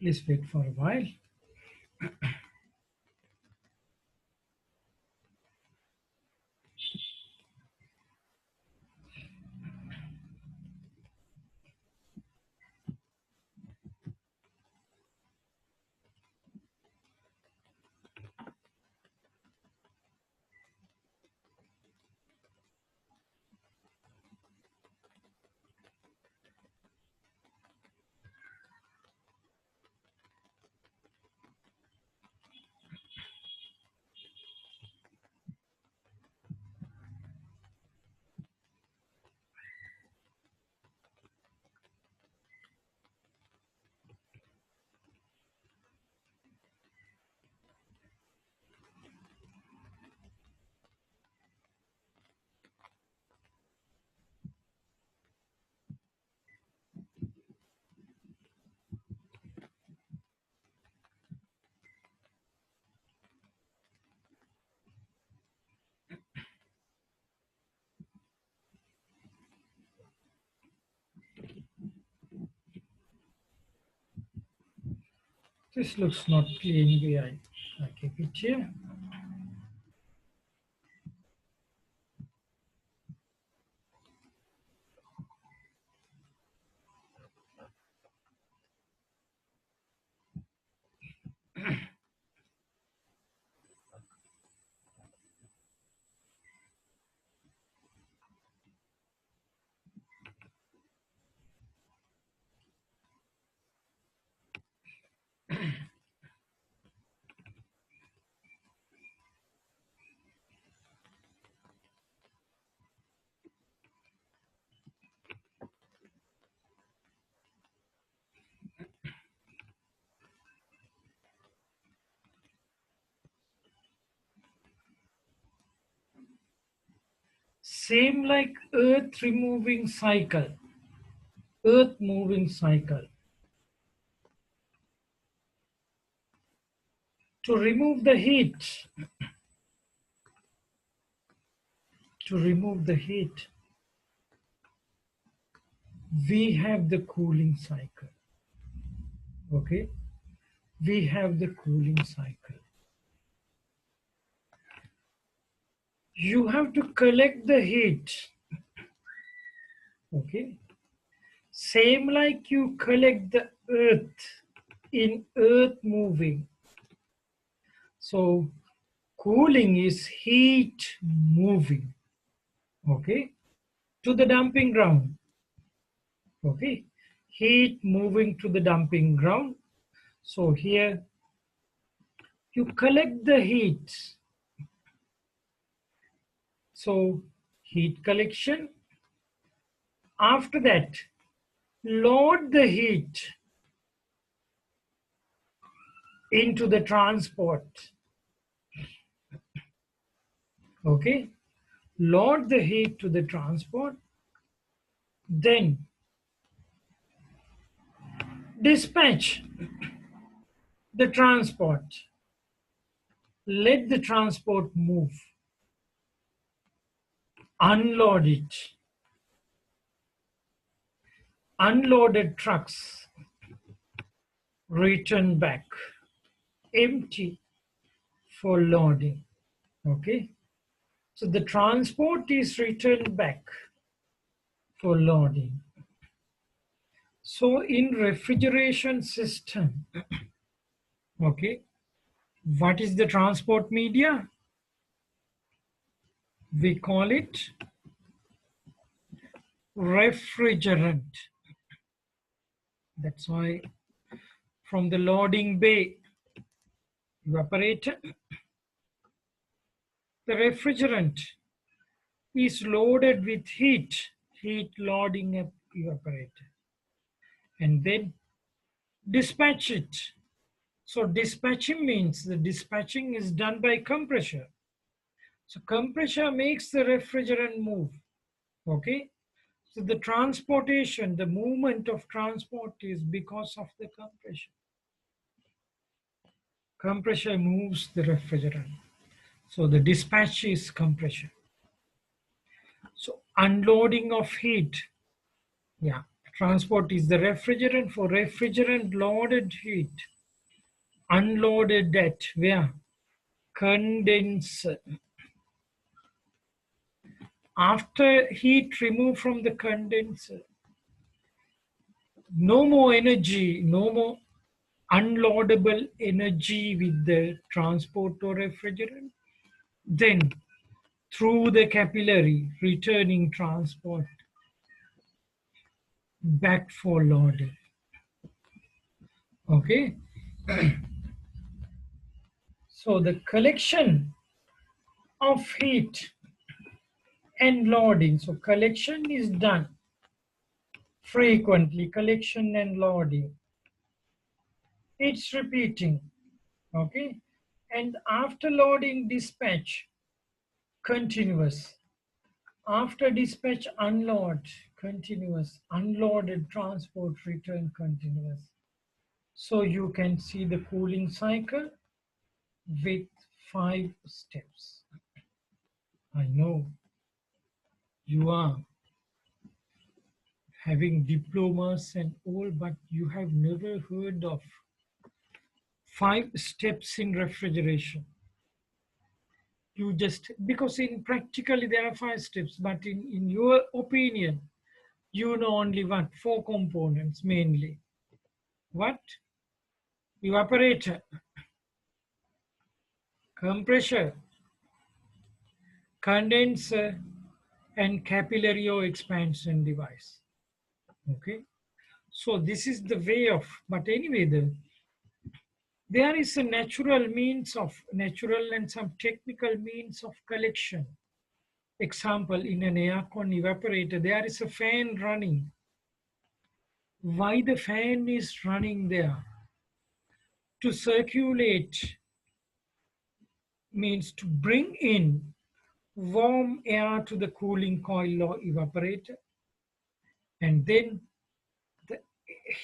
Please wait for a while. This looks not clear anyway. I keep it here. Same like earth removing cycle, earth moving cycle. To remove the heat, to remove the heat, we have the cooling cycle. Okay, we have the cooling cycle. You have to collect the heat. Okay, same like you collect the earth in earth moving. So cooling is heat moving, okay, to the dumping ground. Okay, heat moving to the dumping ground. So here you collect the heat. So heat collection. After that, load the heat into the transport. Okay, load the heat to the transport. Then dispatch the transport. Let the transport move. Unload it. Unloaded trucks return back empty for loading. Okay, so the transport is returned back for loading. So in refrigeration system, okay, what is the transport media? We call it refrigerant. That's why from the loading bay evaporator, the refrigerant is loaded with heat, heat loading evaporator, and then dispatch it. So dispatching means the dispatching is done by compressor. So compressor makes the refrigerant move. Okay. So the transportation, the movement of transport is because of the compression. Compressor moves the refrigerant. So the dispatch is compression. So unloading of heat. Yeah. Transport is the refrigerant. For refrigerant loaded heat. Unloaded at where? Condenser. After heat removed from the condenser, no more energy, no more unloadable energy with the transport or refrigerant. Then through the capillary, returning transport back for loading. Okay. So the collection of heat and loading. So collection is done frequently, collection and loading. It's repeating. Okay. And after loading, dispatch, continuous. After dispatch, unload, continuous. Unloaded transport, return, continuous. So you can see the cooling cycle with 5 steps. I know you are having diplomas and all, but you have never heard of 5 steps in refrigeration. You just, because in practically there are 5 steps, but in your opinion, you know only what? 4 components mainly. What? Evaporator, compressor, condenser, and capillary or expansion device. Okay. So this is the way of, but anyway, there is a natural and some technical means of collection. Example, in an aircon evaporator, there is a fan running. Why the fan is running there? To circulate means to bring in warm air to the cooling coil or evaporator, and then the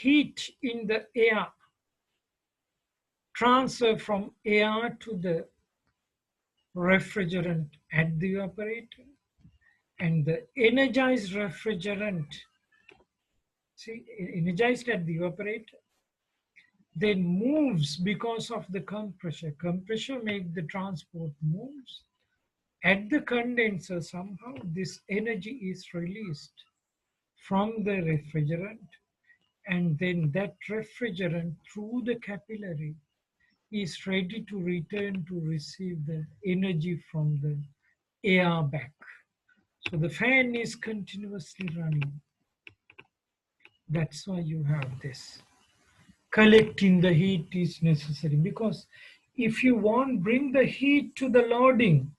heat in the air transfer from air to the refrigerant at the evaporator, and the energized refrigerant, see, energized at the evaporator, then moves because of the compressor. Compressor makes the transport moves. At the condenser, somehow this energy is released from the refrigerant, and then that refrigerant through the capillary is ready to return to receive the energy from the air back. So the fan is continuously running. That's why you have this. Collecting the heat is necessary, because if you want bring the heat to the loading,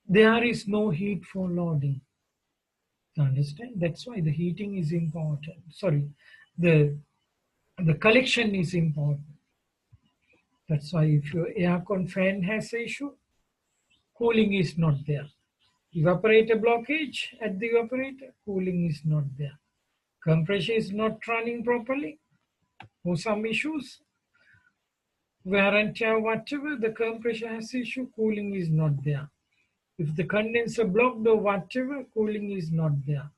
there is no heat for loading. You understand? That's why the heating is important. Sorry, the collection is important. That's why if your aircon fan has issue, cooling is not there. Evaporator blockage at the evaporator, cooling is not there. Compressor is not running properly, or some issues, wear and tear, whatever, the compressor has issue, cooling is not there. If the condenser blocked or whatever, cooling is not there.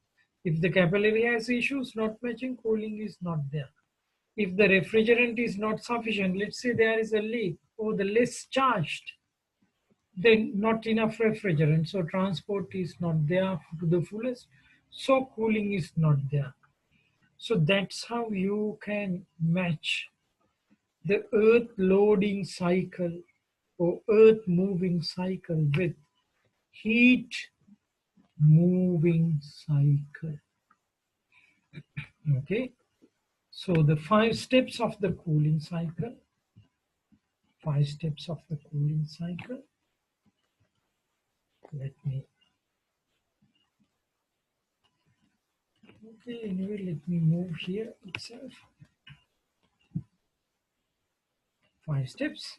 If the capillary has issues not matching, cooling is not there. If the refrigerant is not sufficient, let's say there is a leak or the less charged, then not enough refrigerant, so transport is not there to the fullest, so cooling is not there. So that's how you can match the earth loading cycle or earth moving cycle with heat moving cycle. Okay, so the 5 steps of the cooling cycle, 5 steps of the cooling cycle. Let me, okay, anyway, let me move here itself. 5 steps.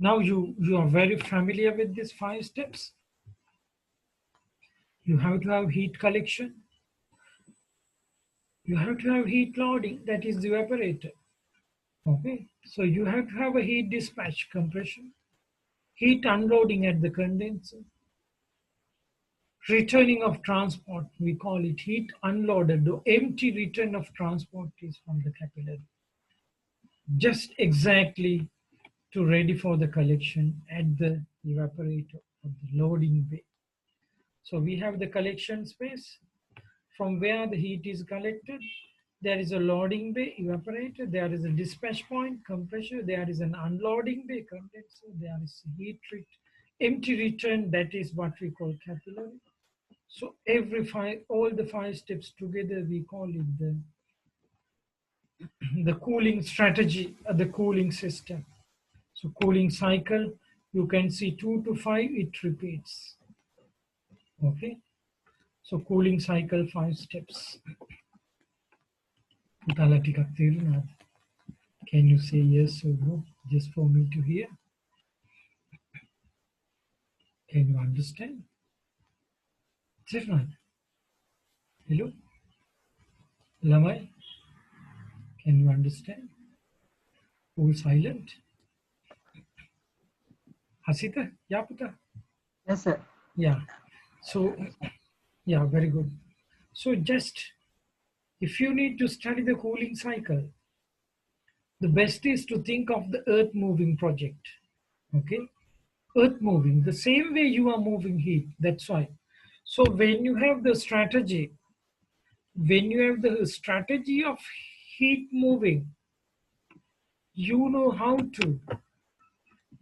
Now you are very familiar with these 5 steps. You have to have heat collection. You have to have heat loading, that is the evaporator. Okay, so you have to have a heat dispatch, compression, heat unloading at the condenser, returning of transport, we call it heat unloaded. The empty return of transport is from the capillary. Just exactly to ready for the collection at the evaporator or the loading bay. So we have the collection space from where the heat is collected. There is a loading bay, evaporator. There is a dispatch point, compressor. There is an unloading bay, condenser. There is heat empty return. That is what we call capillary. So all the 5 steps together, we call it the cooling strategy, the cooling system. So cooling cycle, you can see 2 to 5, it repeats. Okay. So cooling cycle, 5 steps. Can you say yes or no, just for me to hear? Can you understand? Stefan, hello? Lamai, can you understand? Who is silent? Hasita, Yaputa? Yes, sir. Yeah. So, yeah, very good. So just, if you need to study the cooling cycle, the best is to think of the earth moving project. Okay? Earth moving, the same way you are moving heat. That's why. So when you have the strategy, of heat moving, you know how to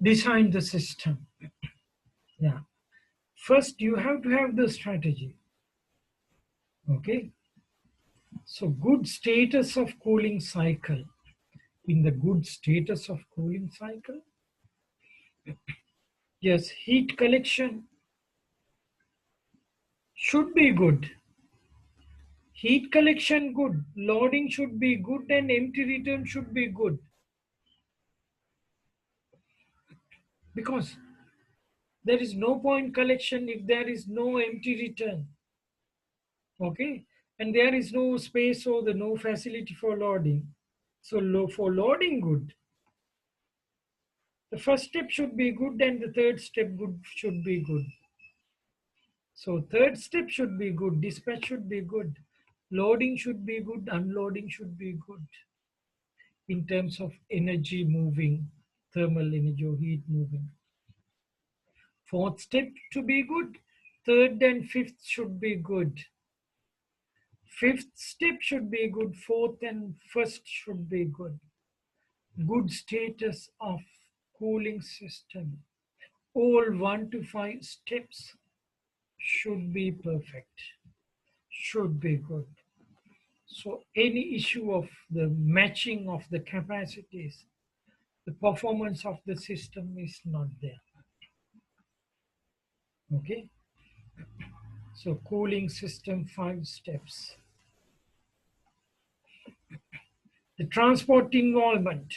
design the system. Yeah. First, you have to have the strategy. Okay. So good status of cooling cycle. In the good status of cooling cycle, yes, heat collection should be good. Heat collection good, loading should be good, and empty return should be good. Because There is no point collection if there is no empty return. Okay, and there is no space or the no facility for loading. So for loading good, the first step should be good and the third step good should be good. So third step should be good, dispatch should be good, loading should be good, unloading should be good in terms of energy moving, thermal energy or heat moving. Fourth step to be good, third and fifth should be good. Fifth step should be good, fourth and first should be good. Good status of cooling system. All 1 to 5 steps should be perfect, should be good. So any issue of the matching of the capacities, the performance of the system is not there. Okay. So cooling system 5 steps. The transport involvement,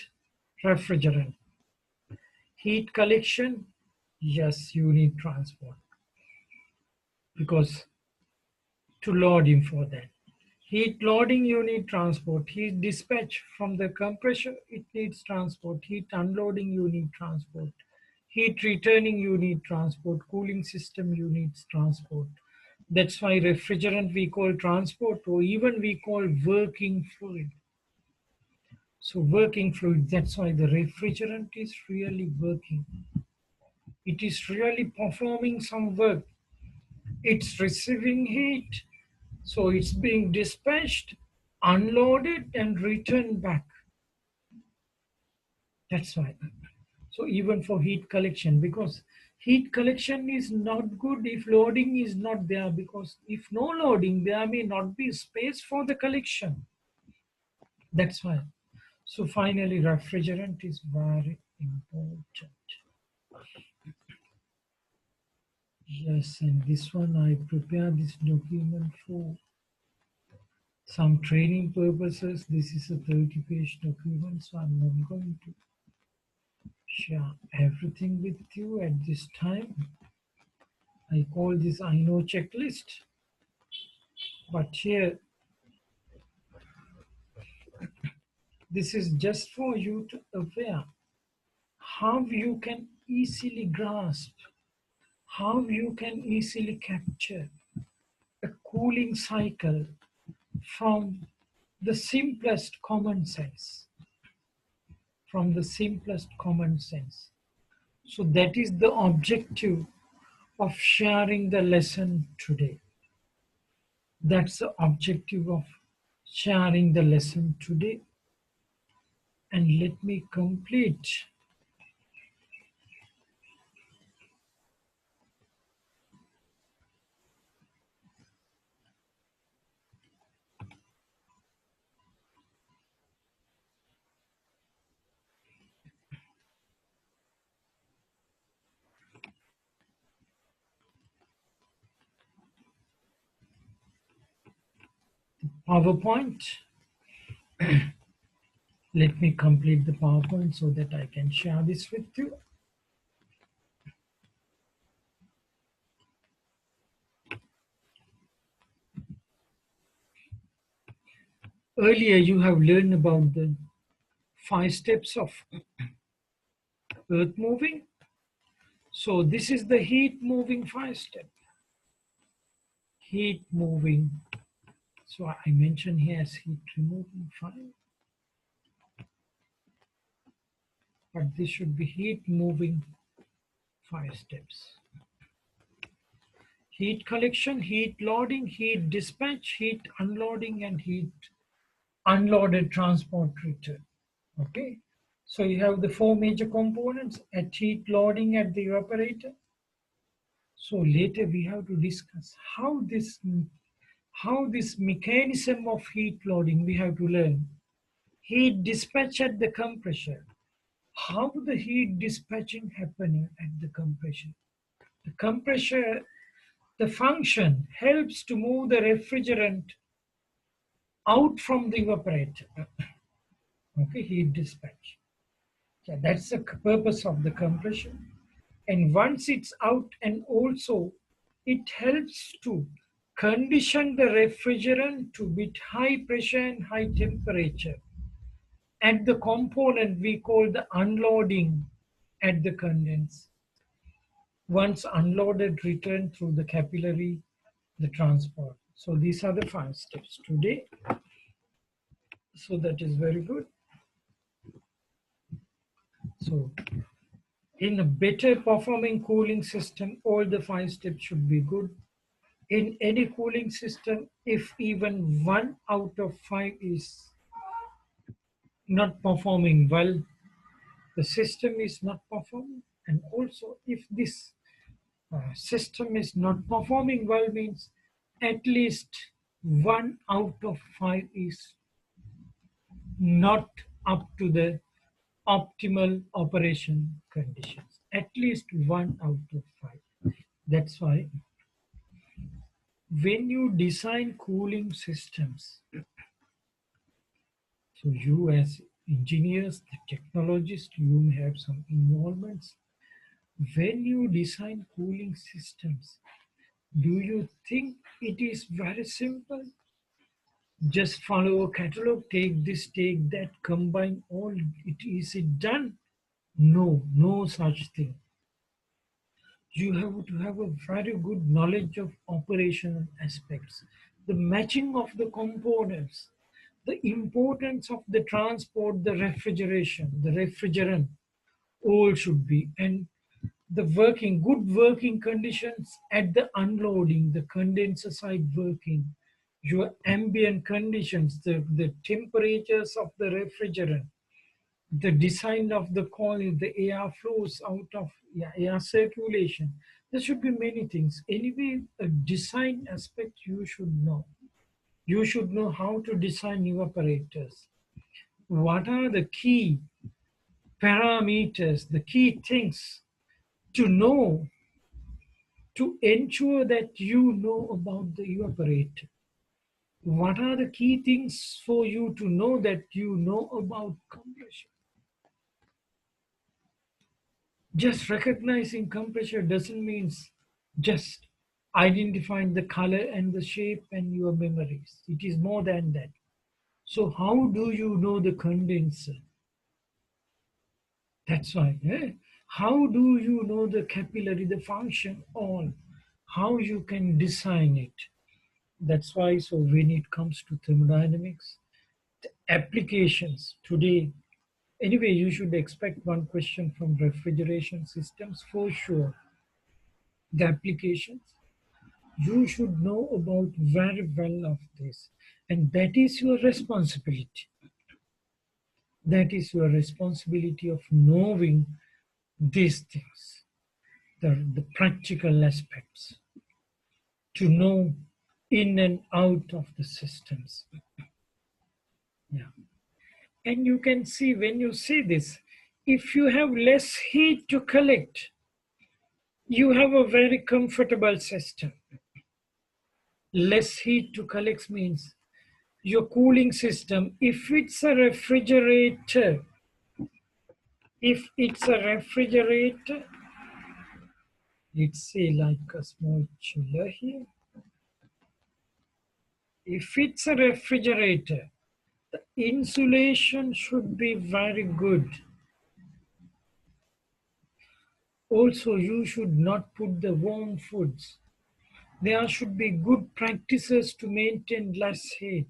refrigerant. Heat collection, yes, you need transport because to load in for that. Heat loading, you need transport. Heat dispatch from the compressor, it needs transport. Heat unloading, you need transport. Heat returning, you need transport. Cooling system, you need transport. That's why refrigerant we call transport, or even we call working fluid. So working fluid, that's why the refrigerant is really working. It is really performing some work. It's receiving heat, so it's being dispatched, unloaded, and returned back. That's why. So even for heat collection, because heat collection is not good if loading is not there, because if no loading, there may not be space for the collection. That's why. So finally, refrigerant is very important. Yes, and this one I prepared this document for some training purposes. This is a 30-page document, so I'm not going to share everything with you at this time. I call this I know checklist, but here this is just for you to aware how you can easily grasp, how you can easily capture a cooling cycle from the simplest common sense. From the simplest common sense. So that is the objective of sharing the lesson today. That's the objective of sharing the lesson today. And let me complete PowerPoint. Let me complete the PowerPoint so that I can share this with you. Earlier you have learned about the 5 steps of earth moving. So this is the heat moving 5 step. Heat moving. So I mentioned here as heat removing 5. But this should be heat moving 5 steps. Heat collection, heat loading, heat dispatch, heat unloading, and heat unloaded transport return. Okay, so you have the 4 major components at heat loading at the evaporator. So later we have to discuss how this mechanism of heat loading we have to learn. Heat dispatch at the compressor. How the heat dispatching happening at the compressor? The compressor, the function helps to move the refrigerant out from the evaporator. Okay, heat dispatch. Yeah, that's the purpose of the compression. And once it's out, and also it helps to condition the refrigerant to bit high pressure and high temperature at the component we call the unloading at the condense. Once unloaded, return through the capillary, the transport. So these are the 5 steps today. So that is very good. So in a better performing cooling system, all the 5 steps should be good. In any cooling system, if even 1 out of 5 is not performing well, the system is not performing. And also if this system is not performing well means at least 1 out of 5 is not up to the optimal operation conditions. At least 1 out of 5. That's why when you design cooling systems, so you as engineers, the technologists, you may have some involvements. When you design cooling systems, do you think it is very simple? Just follow a catalog, take this, take that, combine all. It done? No, no such thing. You have to have a very good knowledge of operational aspects, the matching of the components, the importance of the transport, the refrigeration, the refrigerant, all should be, and the good working conditions at the unloading, the condenser side working, your ambient conditions, the temperatures of the refrigerant, the design of the coil, the air flows out of air circulation. There should be many things. Anyway, a design aspect you should know. You should know how to design your apparatus. What are the key parameters, the key things to know to ensure that you know about the evaporator? What are the key things for you to know that you know about compression? Just recognizing compression doesn't mean just identifying the color and the shape and your memories. It is more than that. So how do you know the condenser? That's why. How do you know the capillary, the function, all? How you can design it? That's why, so when it comes to thermodynamics, the applications today, anyway, you should expect one question from refrigeration systems for sure. The applications, you should know about very well of this. And that is your responsibility. That is your responsibility of knowing these things, the practical aspects, to know in and out of the systems. Yeah. And you can see when you see this, if you have less heat to collect, you have a very comfortable system. Less heat to collect means your cooling system, if it's a refrigerator, let's say like a small chiller here. If it's a refrigerator, the insulation should be very good. Also, you should not put the warm foods. There should be good practices to maintain less heat.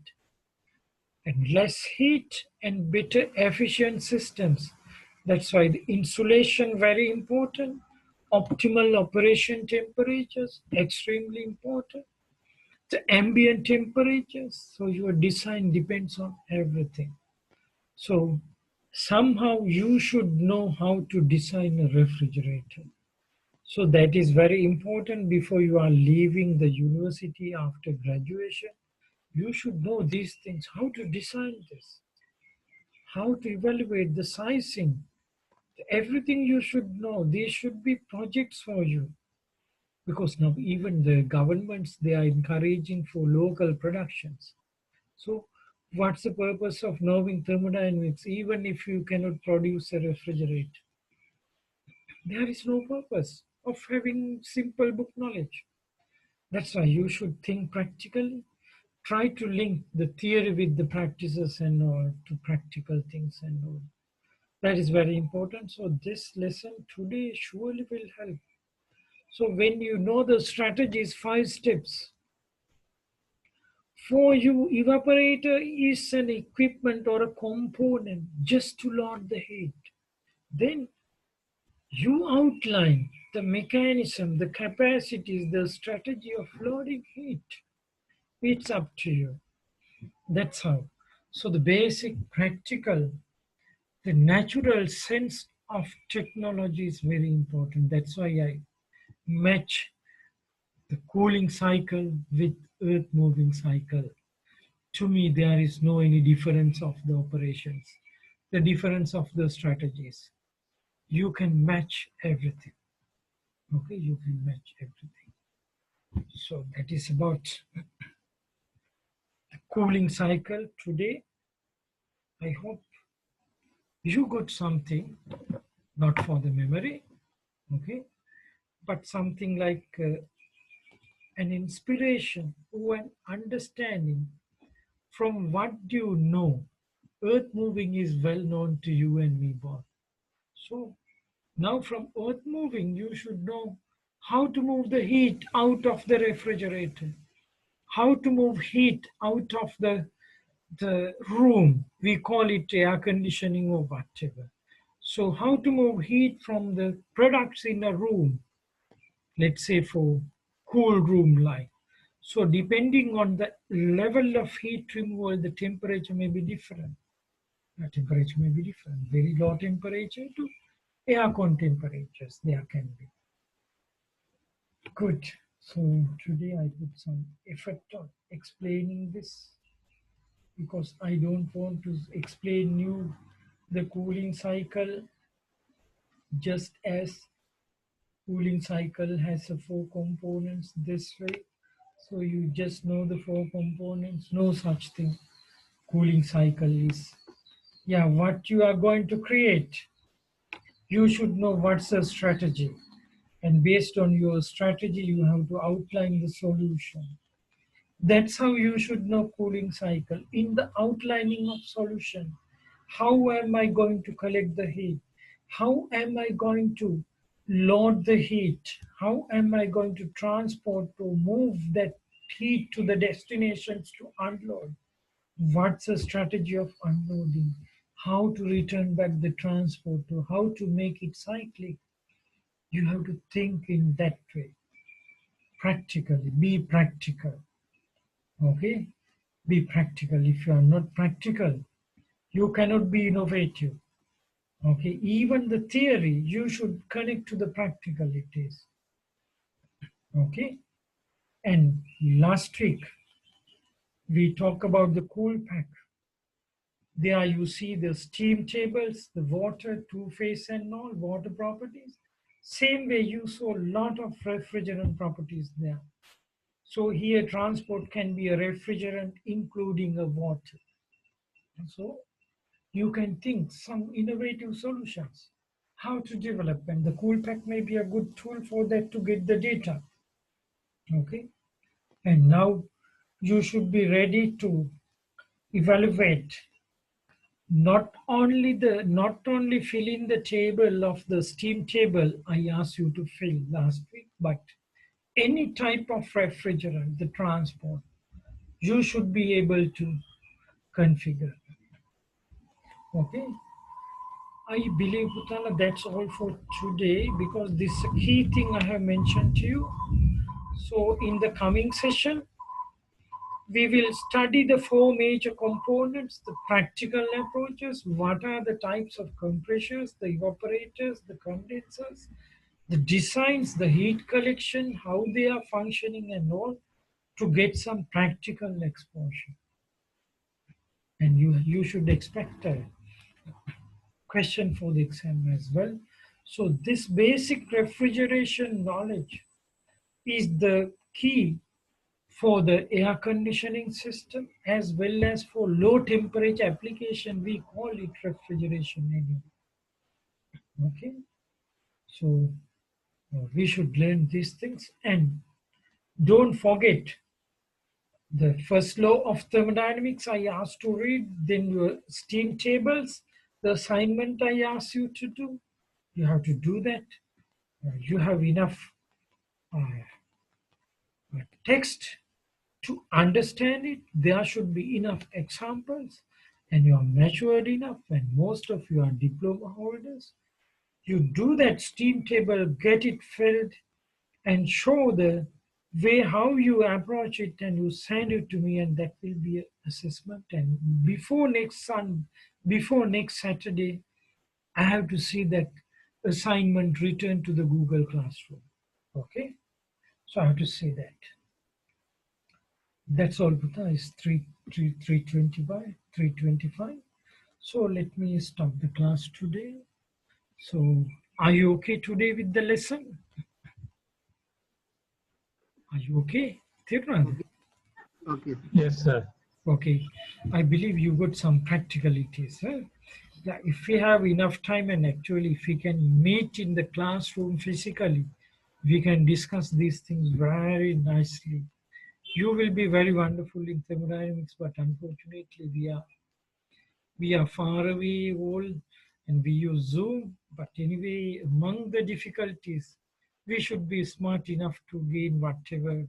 And less heat and better efficient systems. That's why the insulation very important. Optimal operation temperatures extremely important. The ambient temperatures. So your design depends on everything. So somehow you should know how to design a refrigerator. So that is very important before you are leaving the university after graduation. You should know these things, how to design this, how to evaluate the sizing. Everything you should know. These should be projects for you. Because now even the governments, they are encouraging for local productions. So what's the purpose of knowing thermodynamics even if you cannot produce a refrigerator? There is no purpose of having simple book knowledge. That's why you should think practically. Try to link the theory with the practices and all to practical things and all. That is very important. So this lesson today surely will help. So when you know the strategies, 5 steps, for you, evaporator is an equipment or a component just to load the heat. Then you outline the mechanism, the capacities, the strategy of loading heat. It's up to you. That's how. So the basic practical, the natural sense of technology is very important. That's why I match the cooling cycle with earth moving cycle. To me, there is no any difference of the operations, the difference of the strategies. You can match everything. Okay, you can match everything. So that is about the cooling cycle today. I hope you got something, not for the memory, okay, but something like an inspiration or an understanding from what you know. Earth moving is well known to you and me both. So now from earth moving, you should know how to move the heat out of the refrigerator, how to move heat out of the room. We call it air conditioning or whatever. So how to move heat from the products in a room, let's say for cool room light. So depending on the level of heat removal, the temperature may be different. The temperature may be different. Very low temperature to aircon temperatures there can be. Good. So today I put some effort on explaining this because I don't want to explain you the cooling cycle just as cooling cycle has a 4 components this way. So you just know the 4 components. No such thing. Cooling cycle is, yeah, what you are going to create. You should know what's the strategy. And based on your strategy, you have to outline the solution. That's how you should know cooling cycle. In the outlining of solution, how am I going to collect the heat? How am I going to load the heat? How am I going to transport to move that heat to the destinations to unload? What's the strategy of unloading? How to return back the transport to how to make it cyclic? You have to think in that way. Practically, be practical. Okay? Be practical. If you are not practical, you cannot be innovative. Okay? Even the theory, you should connect to the practicalities. Okay? And last week, we talked about the cool pack. There you see the steam tables, the water, two-phase and all, water properties. Same way you saw a lot of refrigerant properties there. So here transport can be a refrigerant including a water. So you can think some innovative solutions, how to develop, and the cool pack may be a good tool for that to get the data. Okay, and now you should be ready to evaluate not only fill in the table of the steam table I asked you to fill last week, but any type of refrigerant, the transport, you should be able to configure. Okay. I believe, Putana, that's all for today because this key thing I have mentioned to you. So in the coming session, we will study the 4 major components, the practical approaches, what are the types of compressors, the evaporators, the condensers, the designs, the heat collection, how they are functioning and all to get some practical exposure. And you should expect a question for the exam as well. So this basic refrigeration knowledge is the key for the air conditioning system as well as for low temperature application. We call it refrigeration anyway. Okay. So we should learn these things, and don't forget the first law of thermodynamics I asked to read, then your steam tables, the assignment I asked you to do, you have to do that. You have enough text to understand it. There should be enough examples, and you are matured enough, and most of you are diploma holders. You do that steam table, get it filled, and show the way how you approach it, and you send it to me, and that will be an assessment. And before next Saturday, I have to see that assignment returned to the Google Classroom. Okay, so I have to say that. That's all, Buddha, is 325. So let me stop the class today. So are you okay today with the lesson? Are you okay? Tirunad? Okay. Yes, sir. Okay. I believe you got some practicalities. Huh? Yeah, if we have enough time, and actually if we can meet in the classroom physically, we can discuss these things very nicely. You will be very wonderful in thermodynamics, but unfortunately we are far away all, and we use Zoom. But anyway, among the difficulties, we should be smart enough to gain whatever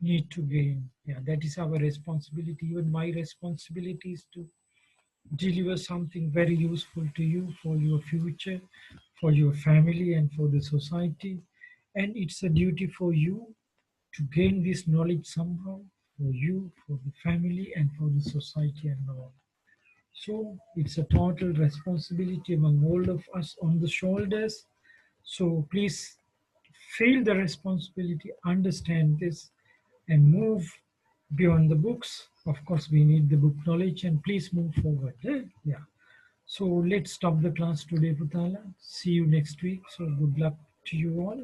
need to gain. Yeah, that is our responsibility. Even my responsibility is to deliver something very useful to you for your future, for your family, and for the society. And it's a duty for you to gain this knowledge somehow, for you, for the family, and for the society and all. So it's a total responsibility among all of us on the shoulders. So please feel the responsibility, understand this, and move beyond the books. Of course, we need the book knowledge, and please move forward. Yeah. So let's stop the class today, Putala. See you next week. So good luck to you all.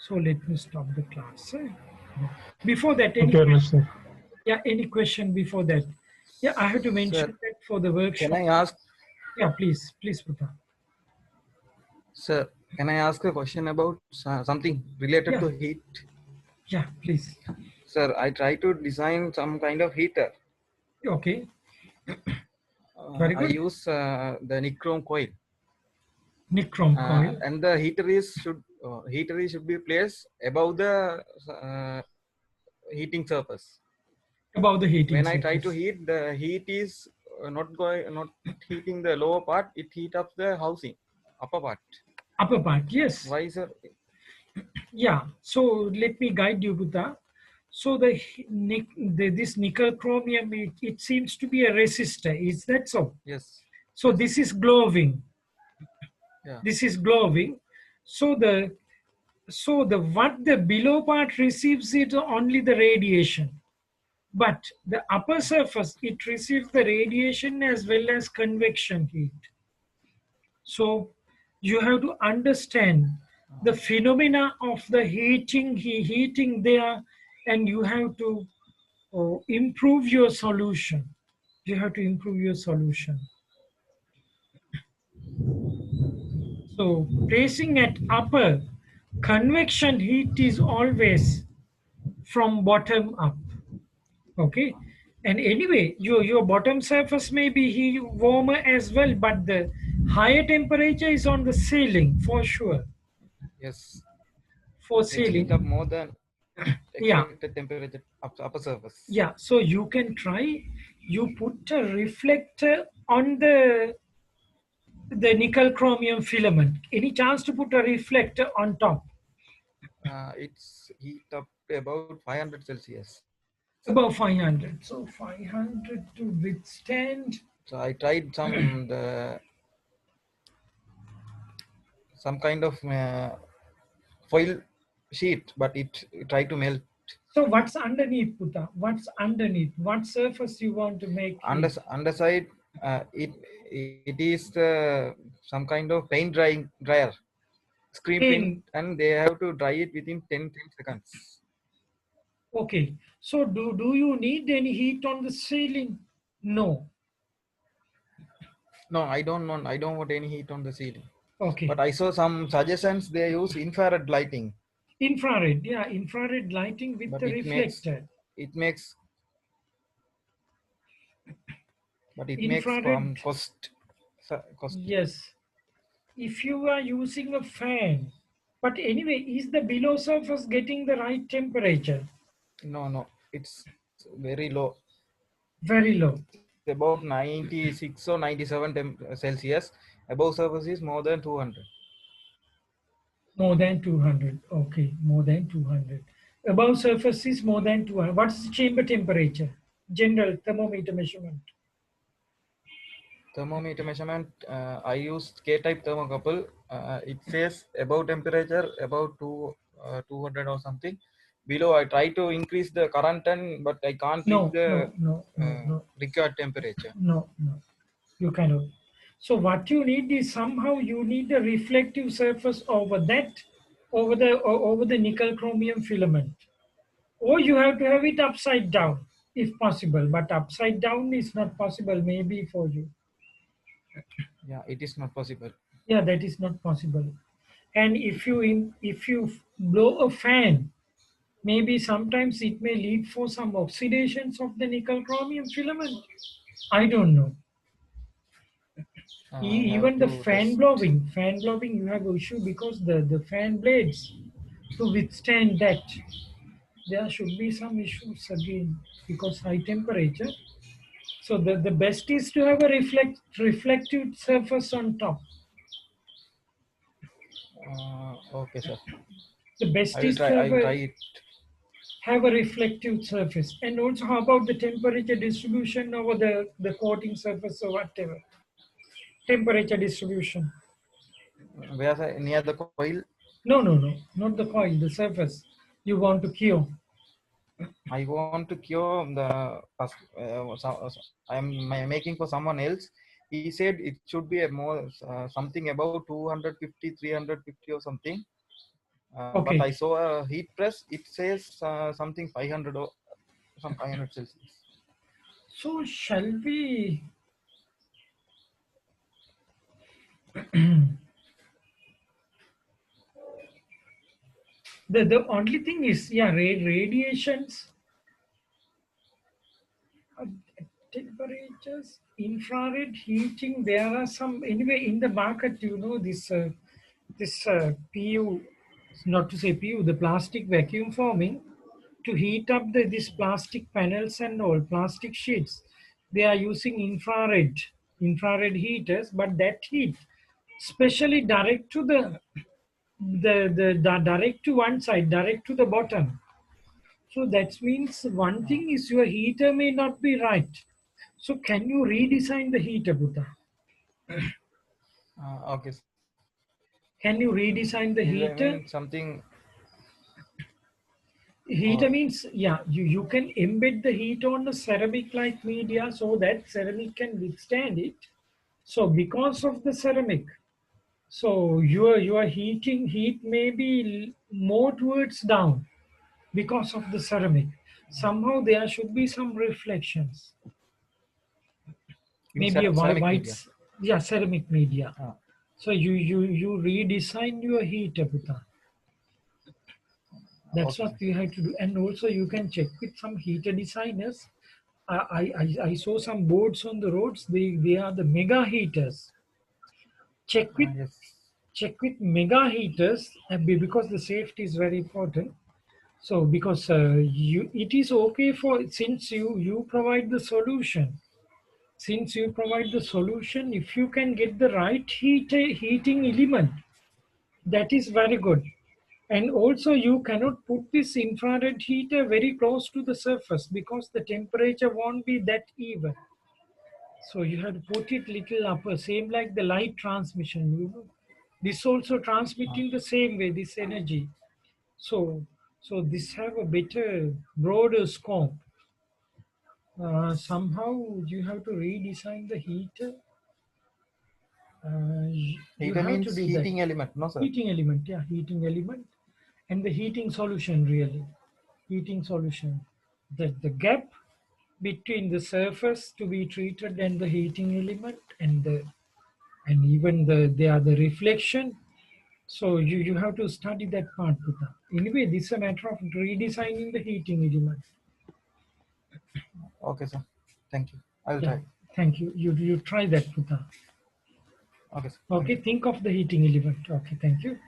So let me stop the class. Yeah. Before that, Thank you very much, sir. any question before that? Yeah, I have to Sir, mention that for the can workshop. I ask, Yeah, please, Putala. sir, can I ask a question about something related Yeah, to heat? yeah, please. Sir, I try to design some kind of heater. Okay, very I good. use the nichrome coil, Nichrome coil and the heater is should be placed above the heating surface. about the heating When I try to surface. heat, the heat is not heating the lower part. It heat up the housing, upper part. Upper part, yes. Why, sir? Yeah, so let me guide you, Buddha. So this nickel chromium, it seems to be a resistor. Is that so? Yes. So Yes. this is glowing. Yeah. This is glowing. So the what the below part receives it only the radiation, but the upper surface, it receives the radiation as well as convection heat. So you have to understand the phenomena of the heating there, and you have to improve your solution. You have to improve your solution. So placing at upper, convection heat is always from bottom up. Okay, and anyway, your bottom surface may be warmer as well, but the higher temperature is on the ceiling for sure. Yes. For It heat up ceiling, more than yeah, expected temperature upper surface. yeah. So you can try. You put a reflector on the nickel chromium filament. Any chance to put a reflector on top? It's heat up to about 500 Celsius. Above 500. So 500 to withstand. So I tried some kind of foil sheet, but it tried to melt. So what's underneath, Puta? What's underneath? What surface you want to make heat? Underside, it is some kind of paint dryer, screen print, Paint. and they have to dry it within 10 seconds. Okay. So do you need any heat on the ceiling? No. No, I don't want any heat on the ceiling. Okay. But I saw some suggestions they use infrared lighting, Infrared, yeah, infrared lighting with but the it makes reflector. it makes but it makes Infrared, costly. yes. If you are using a fan, but anyway, is the below surface getting the right temperature? No, no, it's very low. Very low. It's about 96 or 97 Celsius. Above surface is more than 200. More than 200. Okay, more than 200. Above surface is more than 200. What's the chamber temperature? General thermometer measurement. Thermometer measurement, I use K-type thermocouple. It says above temperature about 200 or something. Below, I try to increase the current, but I can't reach No, the no, no, no, no, required temperature. no, no. You cannot. So what you need is somehow you need a reflective surface over that, over the nickel chromium filament. Or you have to have it upside down if possible. But upside down is not possible maybe for you. Yeah, it is not possible. Yeah, that is not possible. And if you blow a fan, maybe sometimes it may lead for some oxidations of the nickel chromium filament. I don't know. I have Even the to test. fan blowing, you have issue because the fan blades to withstand that, there should be some issues again because high temperature. So the best is to have a reflective surface on top. Okay, sir. The best I will is try. to I will try it. have a reflective surface. And also, how about the temperature distribution over the coating surface or whatever? Temperature distribution. Where near the coil. No, no, no, not the coil, the surface you want to cure. I want to cure the. I am making for someone else. He said it should be a more something about 250, 350 or something. But I Okay. saw a heat press. It says something 500 or some 500 Celsius. So shall we? The only thing is, yeah, radiations, uh, temperatures, infrared heating. There are some anyway in the market. You know this PU, not to say PU, the plastic vacuum forming to heat up these plastic panels and all plastic sheets. They are using infrared heaters, but that heat, especially direct to the direct to one side, direct to the bottom. So that means one thing is your heater may not be right. So can you redesign the heater, Buddha? Okay. Can you redesign the Is I heater? mean something Heater or means, yeah, you can embed the heat on the ceramic like media so that ceramic can withstand it. So because of the ceramic, so your heat may be more towards down because of the ceramic. Somehow there should be some reflections. in Maybe a ceramic white, media. yeah, ceramic media. Uh, So you redesign your heater, Buddha. That's okay, what sir. you have to do. And also you can check with some heater designers. I saw some boards on the roads. They are the mega heaters. Check with Yes. check with mega heaters because the safety is very important. So because you it is okay for since you provide the solution. Since you provide the solution, if you can get the right heating element, that is very good. And also you cannot put this infrared heater very close to the surface because the temperature won't be that even. So you have to put it little upper, same like the light transmission, you know. This also transmitting the same way, this energy. So so this have a better, broader scope. Somehow you have to redesign the heater. You Heater have to means do that. heating element, no, sir. Heating element, yeah, heating element. And the heating solution really. Heating solution. The gap between the surface to be treated and the heating element and the and even they are the reflection. So you have to study that part, Putta. Anyway, this is a matter of redesigning the heating element. Okay, sir. Thank you. I will Yeah, try. thank you. You try that, Putta. Okay, sir. Thank Okay, you. think of the heating element. Okay, thank you.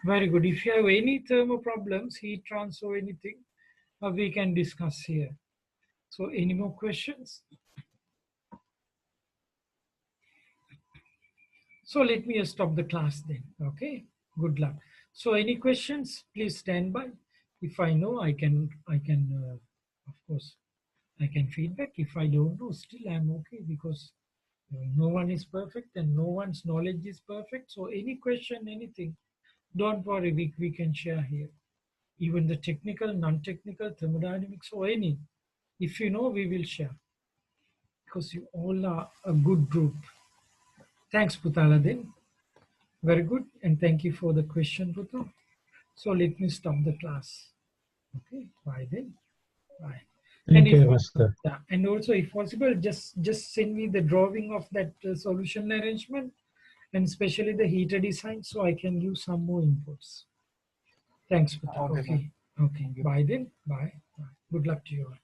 Very good. If you have any thermo problems, heat transfer, anything, we can discuss here. So any more questions? So let me stop the class then. Okay, good luck. So any questions, please stand by. If I know, I can, of course, I can feedback. If I don't know, still I'm okay, because no one is perfect and no one's knowledge is perfect. So any question, anything, don't worry, we can share here. Even the technical, non-technical, thermodynamics, or any. If you know, we will share, because you all are a good group. Thanks, Putala, then. Very good. And thank you for the question, Putu. So let me stop the class. Okay, bye then. Bye. And Thank if you, Master. yeah, and also if possible, just send me the drawing of that solution arrangement, and especially the heater design, so I can give some more inputs. Thanks, Putu. Okay, sir. Okay. Okay. Thank you. Bye then. Bye. Bye. Good luck to you all.